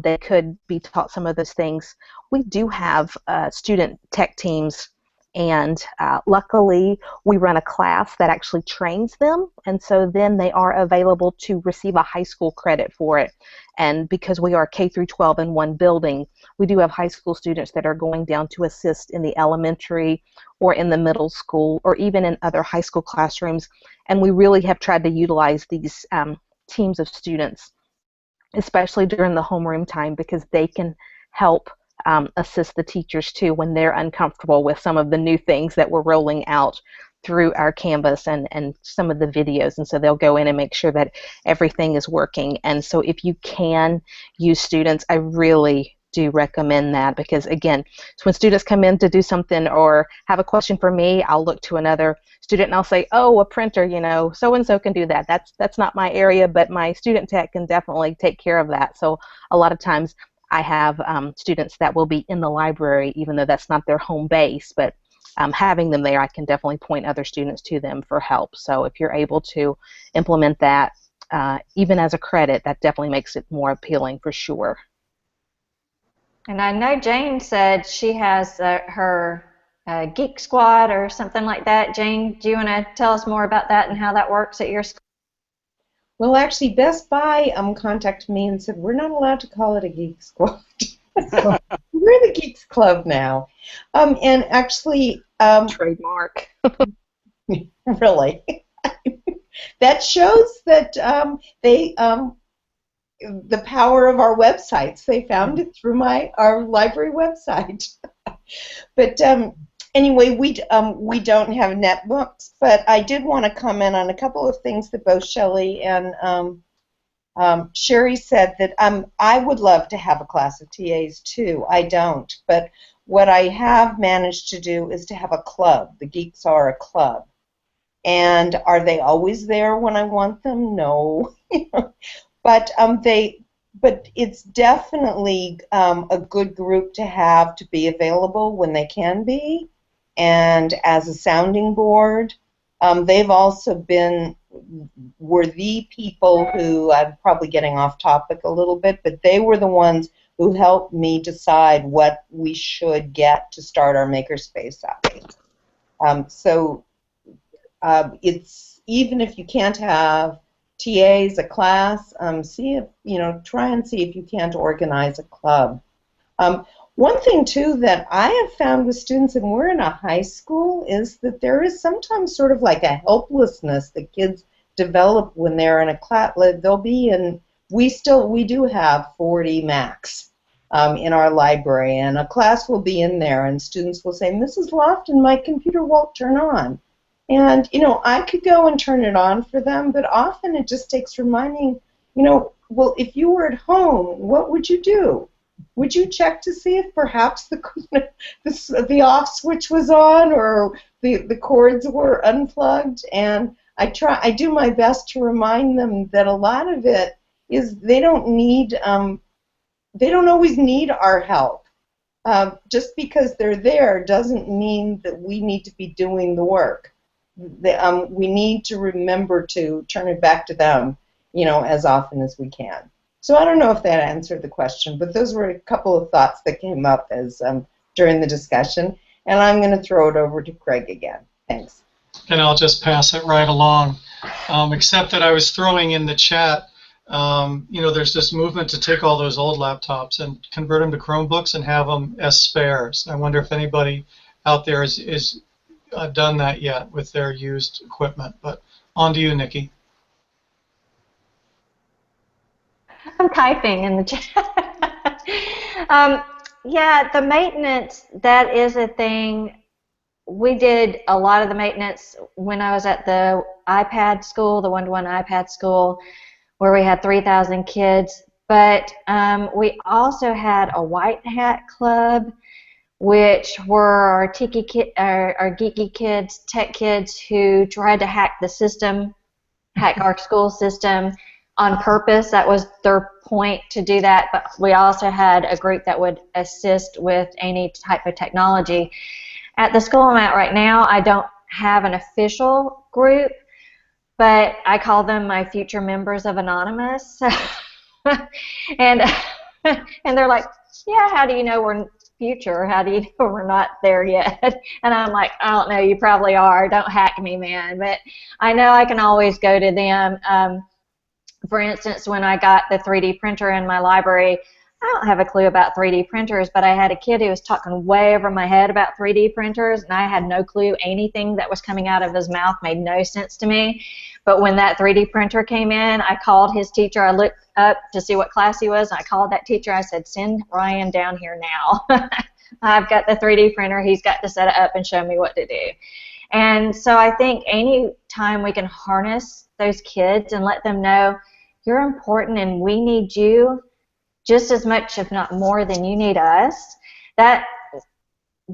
S3: they could be taught some of those things. We do have student tech teams, and luckily we run a class that actually trains them, and so then they are available to receive a high school credit for it. And because we are K through 12 in one building, we do have high school students that are going down to assist in the elementary or in the middle school or even in other high school classrooms. And we really have tried to utilize these teams of students, especially during the homeroom time, because they can help assist the teachers too when they're uncomfortable with some of the new things that we're rolling out through our Canvas and some of the videos. And so they'll go in and make sure that everything is working. And so if you can use students, I really do recommend that, because again, so when students come in to do something or have a question for me, I'll look to another student and I'll say, oh, a printer, you know, so-and-so can do that. That's not my area, but my student tech can definitely take care of that. So a lot of times I have students that will be in the library, even though that's not their home base, but having them there, I can definitely point other students to them for help. So if you're able to implement that, even as a credit, that definitely makes it more appealing for sure.
S2: And I know Jane said she has her Geek Squad or something like that. Jane, do you want to tell us more about that and how that works at your school?
S4: Well, actually, Best Buy contacted me and said, we're not allowed to call it a Geek Squad. So we're the Geeks Club now. And actually...
S3: trademark.
S4: Really. That shows that the power of our websites. They found it through our library website. But anyway, we don't have netbooks, but I did want to comment on a couple of things that both Shelley and Sherry said, that I would love to have a class of TAs too. I don't, but what I have managed to do is to have a club. The Geeks are a club. And are they always there when I want them? No. But it's definitely a good group to have, to be available when they can be, and as a sounding board. They've also were the people who, I'm probably getting off topic a little bit, but they were the ones who helped me decide what we should get to start our makerspace up. So it's, even if you can't have TAs, a class, try and see if you can't organize a club. One thing too that I have found with students, and we're in a high school, is that there is sometimes sort of like a helplessness that kids develop when they're in a class. They'll be in, we do have 40 Macs in our library, and a class will be in there and students will say, Mrs. Lofton, my computer won't turn on. And, I could go and turn it on for them, but often it just takes reminding, well, if you were at home, what would you do? would you check to see if perhaps the off switch was on or the cords were unplugged? And I do my best to remind them that a lot of it is they don't always need our help. Just because they're there doesn't mean that we need to be doing the work. We need to remember to turn it back to them, as often as we can. So I don't know if that answered the question, but those were a couple of thoughts that came up as during the discussion, and I'm going to throw it over to Craig again. Thanks.
S1: And I'll just pass it right along, except that I was throwing in the chat, there's this movement to take all those old laptops and convert them to Chromebooks and have them as spares. I wonder if anybody out there is done that yet with their used equipment. But on to you, Nikki.
S2: I'm typing in the chat. Yeah, the maintenance, that is a thing. We did a lot of the maintenance when I was at the iPad school, the one-to-one iPad school, where we had 3,000 kids. But we also had a white hat club, which were our geeky kids, tech kids who tried to hack the system, hack our school system on purpose. That was their point, to do that. But we also had a group that would assist with any type of technology. At the school I'm at right now, I don't have an official group, but I call them my future members of Anonymous. and they're like, yeah, how do you know we're future? How do you know we're not there yet? And I'm like, I don't know, you probably are. Don't hack me, man. But I know I can always go to them. For instance, when I got the 3D printer in my library, I don't have a clue about 3D printers, but I had a kid who was talking way over my head about 3D printers, and I had no clue. Anything that was coming out of his mouth made no sense to me. But when that 3D printer came in, I called his teacher. I looked up to see what class he was, and I called that teacher. I said, send Ryan down here now. I've got the 3D printer. He's got to set it up and show me what to do. And so I think any time we can harness those kids and let them know, you're important and we need you just as much, if not more, than you need us, that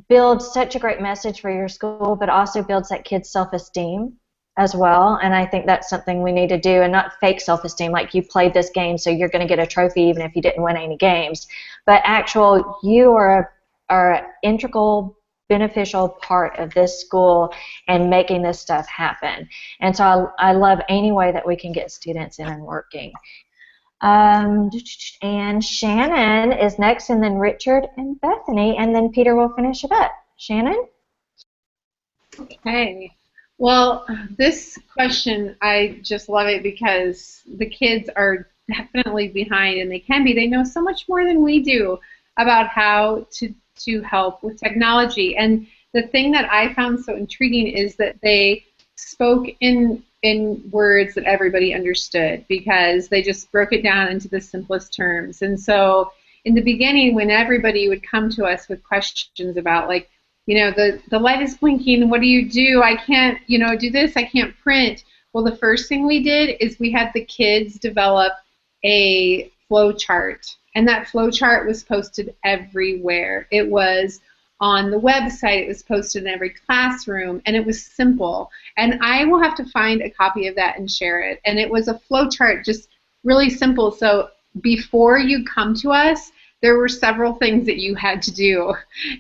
S2: builds such a great message for your school, but also builds that kid's self-esteem as well. And I think that's something we need to do, and not fake self-esteem, like you played this game so you're going to get a trophy even if you didn't win any games, but actual, you are an integral, beneficial part of this school and making this stuff happen. And so I love any way that we can get students in and working. And Shannon is next, and then Richard and Bethany, and then Peter will finish it up. Shannon?
S5: Okay. Well, this question, I just love it because the kids are definitely behind, and they can be. They know so much more than we do about how to help with technology. And the thing that I found so intriguing is that they spoke in words that everybody understood, because they just broke it down into the simplest terms. And so in the beginning, when everybody would come to us with questions about, like, the light is blinking, what do you do? I can't, do this, I can't print. Well, the first thing we did is we had the kids develop a flow chart. And that flow chart was posted everywhere. It was on the website, it was posted in every classroom, and it was simple. And I will have to find a copy of that and share it. And it was a flow chart, just really simple. So before you come to us, there were several things that you had to do.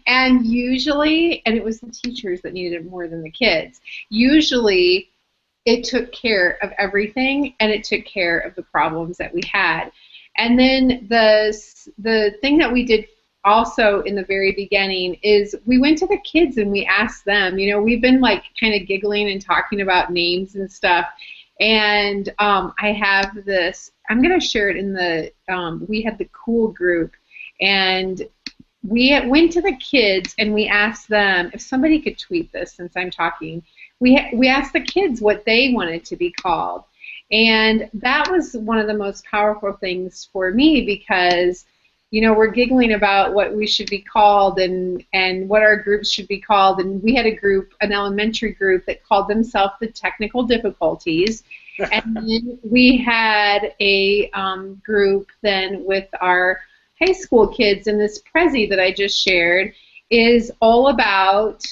S5: And usually, and it was the teachers that needed it more than the kids, usually it took care of everything, and it took care of the problems that we had. And then the thing that we did also in the very beginning is we went to the kids and we asked them, we've been like kind of giggling and talking about names and stuff. And I have this, I'm going to share it in the, we had the cool group, and we went to the kids and we asked them, if somebody could tweet this since I'm talking, we asked the kids what they wanted to be called. And that was one of the most powerful things for me, because we're giggling about what we should be called and what our groups should be called. And we had a group, an elementary group, that called themselves the Technical Difficulties. And then we had a group then with our high school kids, and this Prezi that I just shared is all about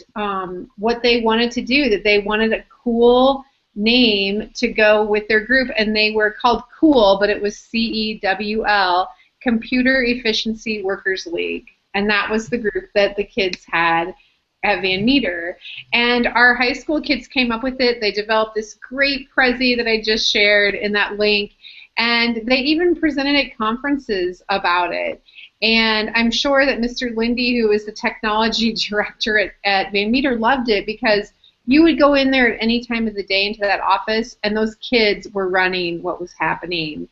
S5: what they wanted to do, that they wanted a cool name to go with their group, and they were called COOL, but it was CEWL, Computer Efficiency Workers League, and that was the group that the kids had at Van Meter. And our high school kids came up with it. They developed this great Prezi that I just shared in that link, and they even presented at conferences about it. And I'm sure that Mr. Lindy, who is the technology director at Van Meter, loved it, because you would go in there at any time of the day into that office, and those kids were running what was happening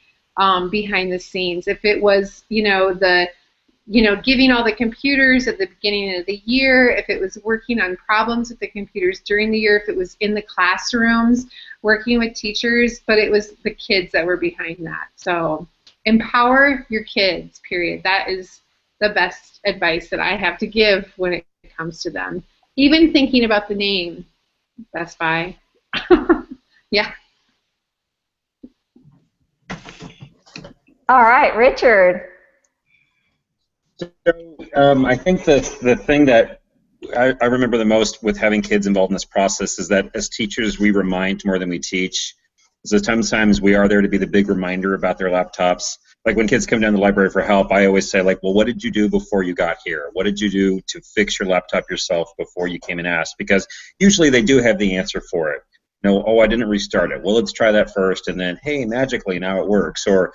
S5: behind the scenes. If it was, giving all the computers at the beginning of the year, if it was working on problems with the computers during the year, if it was in the classrooms working with teachers, but it was the kids that were behind that. So empower your kids, period. That is the best advice that I have to give when it comes to them. Even thinking about the name, Best Buy. Yeah.
S2: All right, Richard.
S6: So, I think the thing that I remember the most with having kids involved in this process is that as teachers, we remind more than we teach. So sometimes we are there to be the big reminder about their laptops. Like when kids come down to the library for help, I always say, like, well, what did you do before you got here? What did you do to fix your laptop yourself before you came and asked? Because usually they do have the answer for it. Oh, I didn't restart it. Well, let's try that first, and then, hey, magically now it works. Or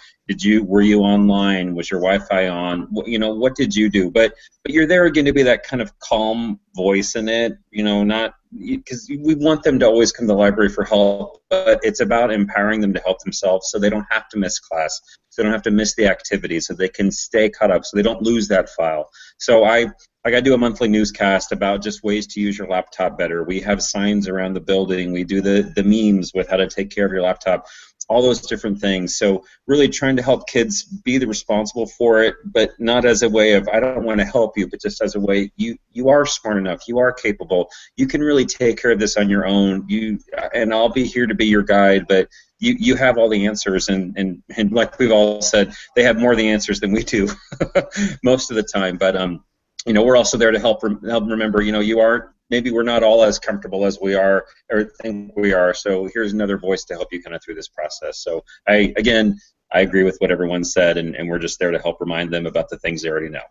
S6: were you online? Was your Wi-Fi on? What did you do? But you're there again to be that kind of calm voice in it. Not because we want them to always come to the library for help, but it's about empowering them to help themselves, so they don't have to miss class, so they don't have to miss the activities, so they can stay caught up, so they don't lose that file. So I do a monthly newscast about just ways to use your laptop better. We have signs around the building. We do the memes with how to take care of your laptop, all those different things. So really trying to help kids be the responsible for it, but not as a way of, I don't want to help you, but just as a way, you are smart enough, you are capable, you can really take care of this on your own. And I'll be here to be your guide, but you have all the answers, and like we've all said, they have more of the answers than we do most of the time. But we're also there to help remember, maybe we're not all as comfortable as we are or think we are, so here's another voice to help you kind of through this process. So I agree with what everyone said, and we're just there to help remind them about the things they already know.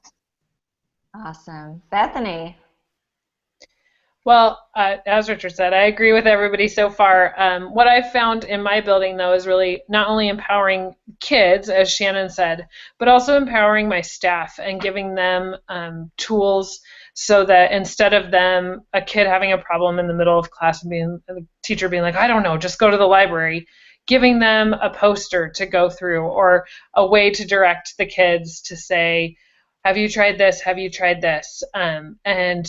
S2: Awesome. Bethany.
S7: Well, as Richard said, I agree with everybody so far. What I've found in my building, though, is really not only empowering kids, as Shannon said, but also empowering my staff and giving them tools so that instead of a kid having a problem in the middle of class and the teacher being like, I don't know, just go to the library, giving them a poster to go through or a way to direct the kids to say, have you tried this? Have you tried this? And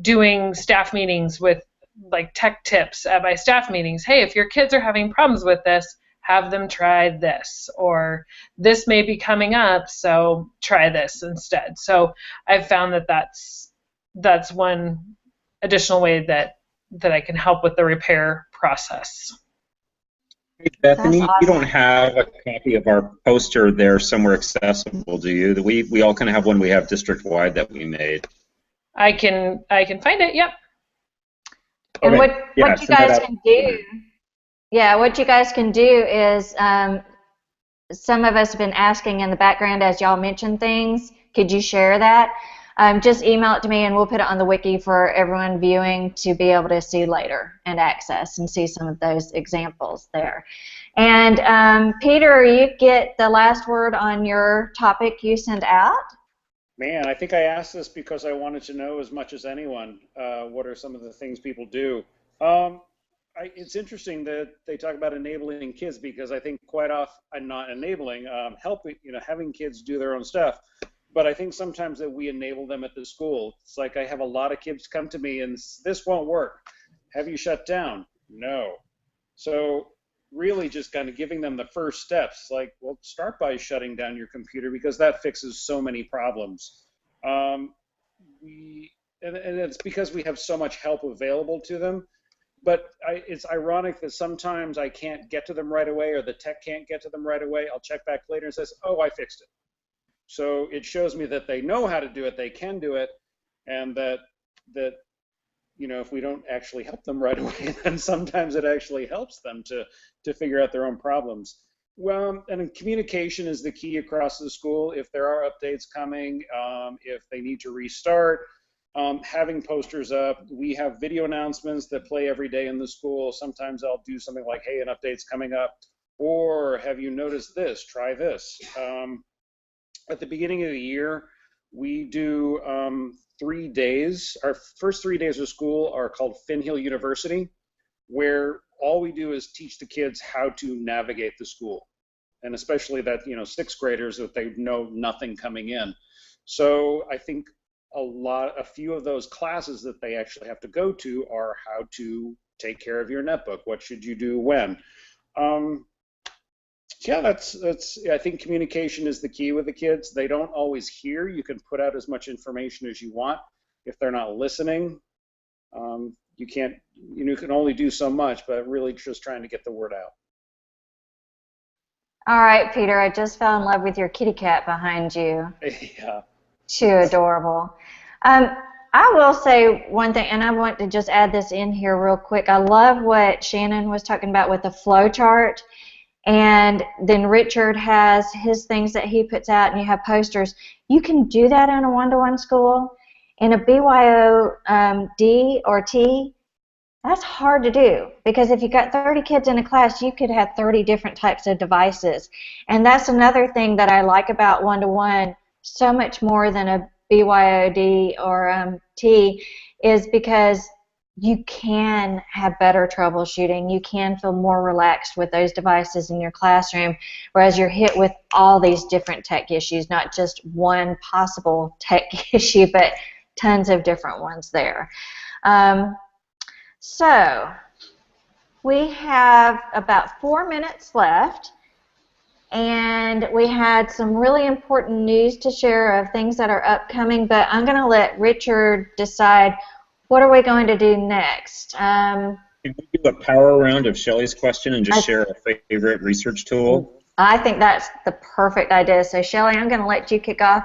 S7: doing staff meetings with like tech tips at my staff meetings. Hey, if your kids are having problems with this, have them try this. Or this may be coming up, so try this instead. So I've found that that's one additional way that I can help with the repair process.
S6: Hey, Bethany, awesome. You don't have a copy of our poster there somewhere accessible, do you? We all kind of have one we have district-wide that we made.
S7: I can find it, yep.
S2: And what you guys can do, what you guys can do is, some of us have been asking in the background as y'all mention things, could you share that? Just email it to me and we'll put it on the wiki for everyone viewing to be able to see later and access and see some of those examples there. And Peter, you get the last word on your topic you sent out.
S9: Man, I think I asked this because I wanted to know as much as anyone, what are some of the things people do? It's interesting that they talk about enabling kids, because I think quite often, not enabling, helping, having kids do their own stuff. But I think sometimes that we enable them at the school. It's like I have a lot of kids come to me and this won't work. Have you shut down? No. So really just kind of giving them the first steps, like, well, start by shutting down your computer, because that fixes so many problems. And it's because we have so much help available to them. But it's ironic that sometimes I can't get to them right away, or the tech can't get to them right away. I'll check back later and says, oh, I fixed it. So it shows me that they know how to do it, they can do it, and that if we don't actually help them right away, then sometimes it actually helps them to figure out their own problems. Well, and communication is the key across the school. If there are updates coming, if they need to restart, having posters up. We have video announcements that play every day in the school. Sometimes I'll do something like, hey, an update's coming up, or have you noticed this? Try this. At the beginning of the year, we do 3 days. Our first 3 days of school are called Finhill University, where all we do is teach the kids how to navigate the school, and especially that, sixth graders, that they know nothing coming in. So I think a few of those classes that they actually have to go to are how to take care of your netbook. What should you do when? Yeah, that's. I think communication is the key with the kids. They don't always hear. You can put out as much information as you want. If they're not listening, you can't. You can only do so much. But really, just trying to get the word out.
S2: All right, Peter. I just fell in love with your kitty cat behind you.
S9: Yeah.
S2: Too adorable. I will say one thing, and I want to just add this in here real quick. I love what Shannon was talking about with the flow chart. And then Richard has his things that he puts out, and you have posters. You can do that in a one-to-one school. In a BYOD or T, that's hard to do, because if you got 30 kids in a class, you could have 30 different types of devices. And that's another thing that I like about one-to-one so much more than a BYOD or T, is because you can have better troubleshooting. You can feel more relaxed with those devices in your classroom, whereas you're hit with all these different tech issues, not just one possible tech issue, but tons of different ones there. So we have about 4 minutes left, and we had some really important news to share of things that are upcoming, but I'm going to let Richard decide what are we going to do next.
S6: Can we do a power round of Shelley's question and just share a favorite research tool?
S2: I think that's the perfect idea. So Shelley, I'm going to let you kick off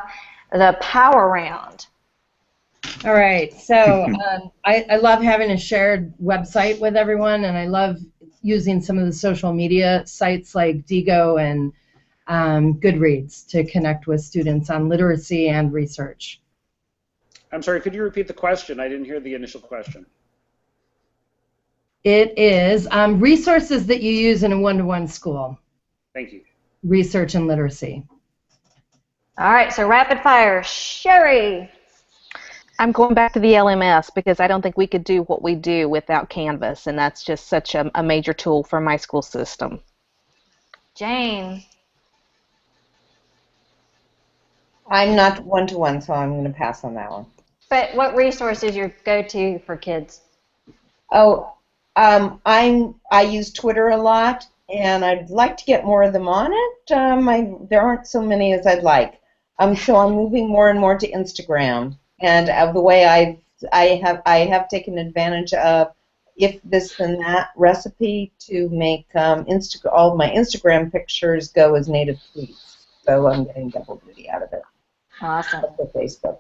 S2: the power round.
S8: All right. So I love having a shared website with everyone, and I love using some of the social media sites like Diigo and Goodreads to connect with students on literacy and research.
S9: I'm sorry, could you repeat the question? I didn't hear the initial question.
S8: It is resources that you use in a one-to-one school.
S9: Thank you.
S8: Research and literacy.
S2: All right, so rapid fire. Sherry.
S3: I'm going back to the LMS because I don't think we could do what we do without Canvas, and that's just such a major tool for my school system.
S2: Jane.
S4: I'm not one-to-one, so I'm going to pass on that one.
S2: But what resource is your go-to for kids?
S4: Oh, I use Twitter a lot, and I'd like to get more of them on it. There aren't so many as I'd like. So I'm moving more and more to Instagram, and the way I have taken advantage of if this and that recipe to make all of my Instagram pictures go as native tweets. So I'm getting double duty out of it.
S2: Awesome.
S4: For Facebook.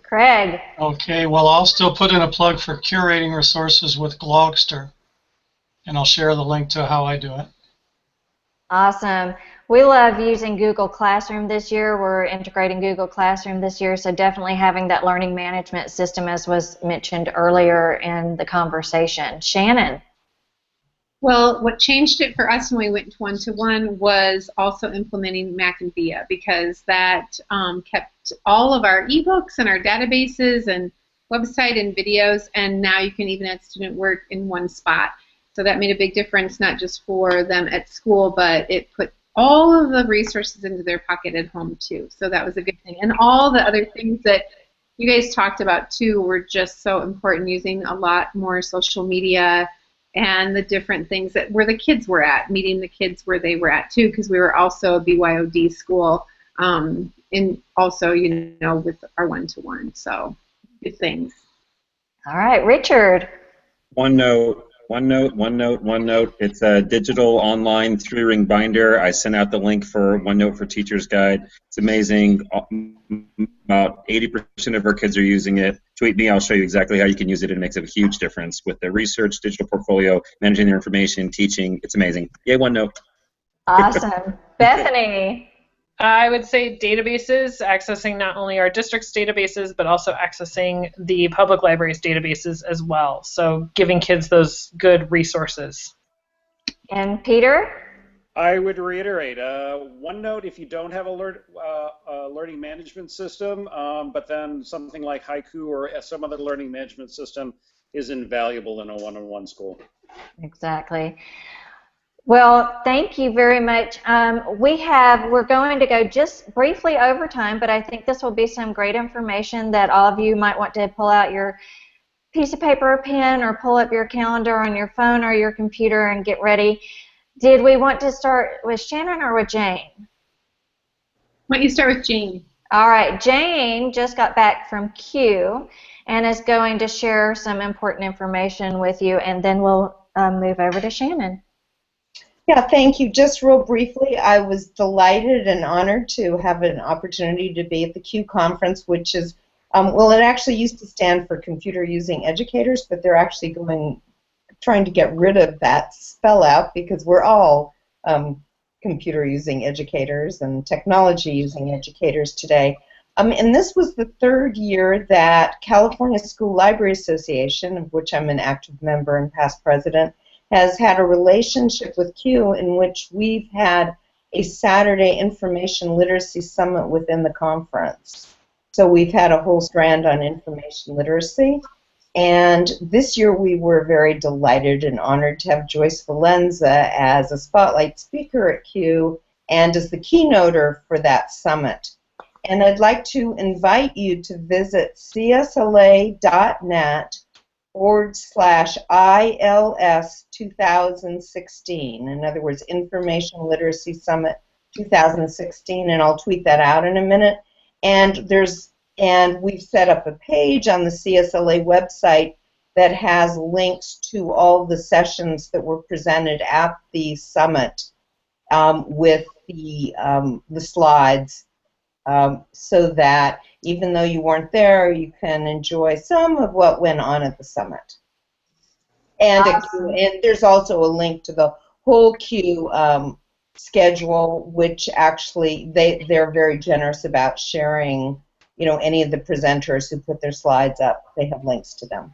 S2: Craig.
S1: Okay, well, I'll still put in a plug for curating resources with Glogster, and I'll share the link to how I do it.
S2: Awesome. We love using Google Classroom this year. We're integrating Google Classroom this year, so definitely having that learning management system, as was mentioned earlier in the conversation. Shannon.
S5: Well, what changed it for us when we went one-to-one was also implementing Mac and VIA, because that kept all of our ebooks and our databases and website and videos, and now you can even add student work in one spot. So that made a big difference, not just for them at school, but it put all of the resources into their pocket at home too. So that was a good thing. And all the other things that you guys talked about too were just so important, using a lot more social media and the different things that where the kids were at, meeting the kids where they were at too, because we were also a BYOD school, and also, with our one-to-one. So good things.
S2: All right, Richard.
S6: OneNote OneNote. It's a digital online 3-ring binder. I sent out the link for OneNote for Teacher's Guide. It's amazing. About 80% of our kids are using it. Tweet me, I'll show you exactly how you can use it. It makes a huge difference with the research, digital portfolio, managing their information, teaching. It's amazing. Yay, OneNote.
S2: Awesome. Bethany.
S7: I would say databases, accessing not only our district's databases, but also accessing the public library's databases as well. So giving kids those good resources.
S2: And Peter?
S9: I would reiterate, OneNote if you don't have a learning management system, but then something like Haiku or some other learning management system is invaluable in a one-on-one school.
S2: Exactly. Well, thank you very much. We're going to go just briefly over time, but I think this will be some great information that all of you might want to pull out your piece of paper or pen or pull up your calendar on your phone or your computer and get ready. Did we want to start with Shannon or with Jane?
S5: Why don't you start with Jane?
S2: All right, Jane just got back from Q and is going to share some important information with you, and then we'll move over to Shannon.
S4: Yeah, thank you. Just real briefly, I was delighted and honored to have an opportunity to be at the Q conference, which is, well, it actually used to stand for Computer Using Educators, but they're actually trying to get rid of that spell out because we're all computer using educators and technology using educators today. And this was the third year that California School Library Association, of which I'm an active member and past president, has had a relationship with Q in which we've had a Saturday Information Literacy Summit within the conference. So we've had a whole strand on information literacy. And this year we were very delighted and honored to have Joyce Valenza as a spotlight speaker at Q and as the keynoter for that summit. And I'd like to invite you to visit csla.net/ILS 2016. In other words, Information Literacy Summit 2016, and I'll tweet that out in a minute. And we've set up a page on the CSLA website that has links to all the sessions that were presented at the summit with the slides, so that even though you weren't there, you can enjoy some of what went on at the summit. And,
S2: Awesome.
S4: And there's also a link to the whole Q schedule, which actually they're very generous about sharing. You know, any of the presenters who put their slides up, they have links to them.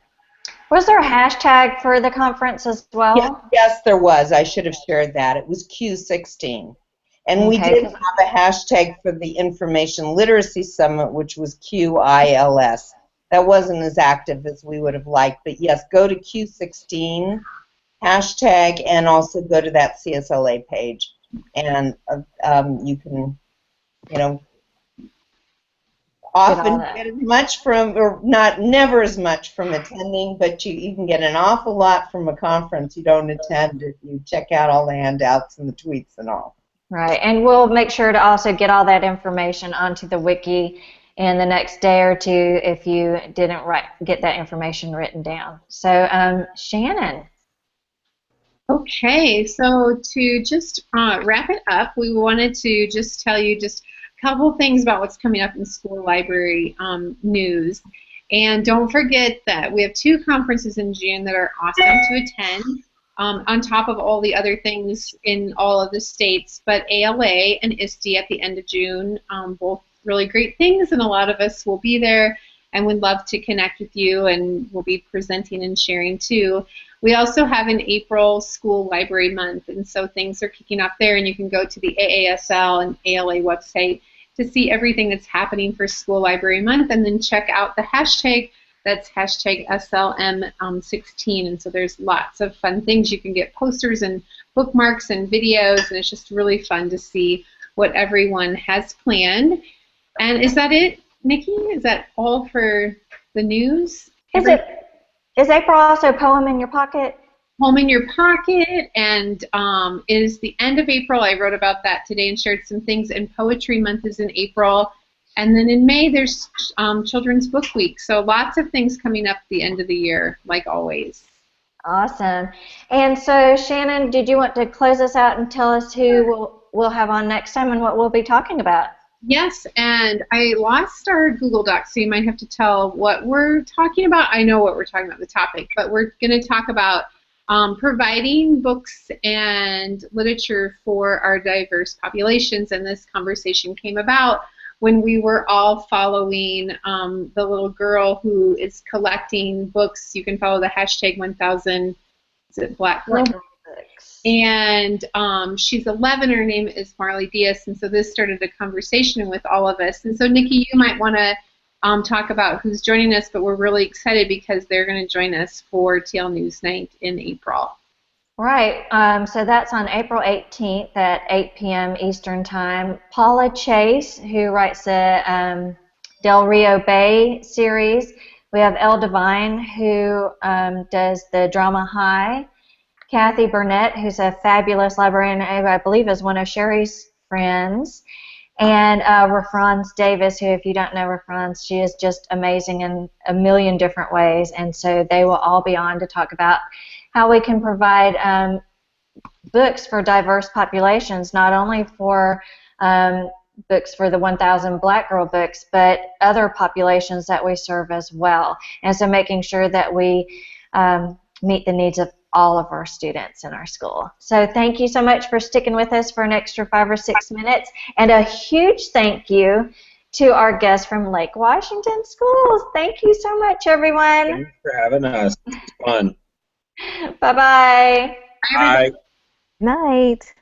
S2: Was there a hashtag for the conference as well?
S4: Yes, there was. I should have shared that. It was Q16. And we did have a hashtag for the Information Literacy Summit, which was QILS. That wasn't as active as we would have liked, but yes, go to Q16 hashtag and also go to that CSLA page. And you can, you know, often get as much from, or never as much from attending, but you can get an awful lot from a conference you don't attend if you check out all the handouts and the tweets and all.
S2: Right, and we'll make sure to also get all that information onto the wiki in the next day or two if you didn't get that information written down. So, Shannon.
S5: Okay, so to just wrap it up, we wanted to just tell you just a couple things about what's coming up in school library news. And don't forget that we have 2 conferences in June that are awesome to attend, on top of all the other things in all of the states. But ALA and ISTE at the end of June, both really great things, and a lot of us will be there and would love to connect with you, and we'll be presenting and sharing too. We also have an April School Library Month, and so things are kicking off there, and you can go to the AASL and ALA website to see everything that's happening for School Library Month, and then check out the hashtag. That's hashtag SLM16, and so there's lots of fun things. You can get posters and bookmarks and videos, and it's just really fun to see what everyone has planned. And is that it, Nikki? Is that all for the news?
S2: Is April also Poem in Your Pocket?
S5: Poem in Your Pocket, and is the end of April. I wrote about that today and shared some things, and Poetry Month is in April. And then in May, there's Children's Book Week. So lots of things coming up at the end of the year, like always.
S2: Awesome. And so, Shannon, did you want to close us out and tell us who we'll have on next time and what we'll be talking about?
S5: Yes, and I lost our Google Doc, so you might have to tell what we're talking about. I know what we're talking about, the topic, but we're going to talk about providing books and literature for our diverse populations, and this conversation came about when we were all following the little girl who is collecting books. You can follow the hashtag 1000, is it Black Girl? And she's 11. Her name is Marley Diaz, and so this started a conversation with all of us. And so, Nikki, you might want to talk about who's joining us, but we're really excited because they're going to join us for TL News Night in April.
S2: Right. So that's on April 18th at 8 p.m. Eastern Time. Paula Chase, who writes the Del Rio Bay series. We have Elle Devine, who does the Drama High. Kathy Burnett, who's a fabulous librarian, who I believe is one of Sherry's friends. And Refrans Davis, who, if you don't know Refrans, she is just amazing in a million different ways. And so they will all be on to talk about how we can provide books for diverse populations, not only for books for the 1000 Black Girl books, but other populations that we serve as well. And so making sure that we meet the needs of all of our students in our school. So thank you so much for sticking with us for an extra 5 or 6 minutes. And a huge thank you to our guests from Lake Washington Schools. Thank you so much, everyone.
S6: Thanks for having us. It's fun.
S2: Bye-bye.
S6: Bye.
S3: Night.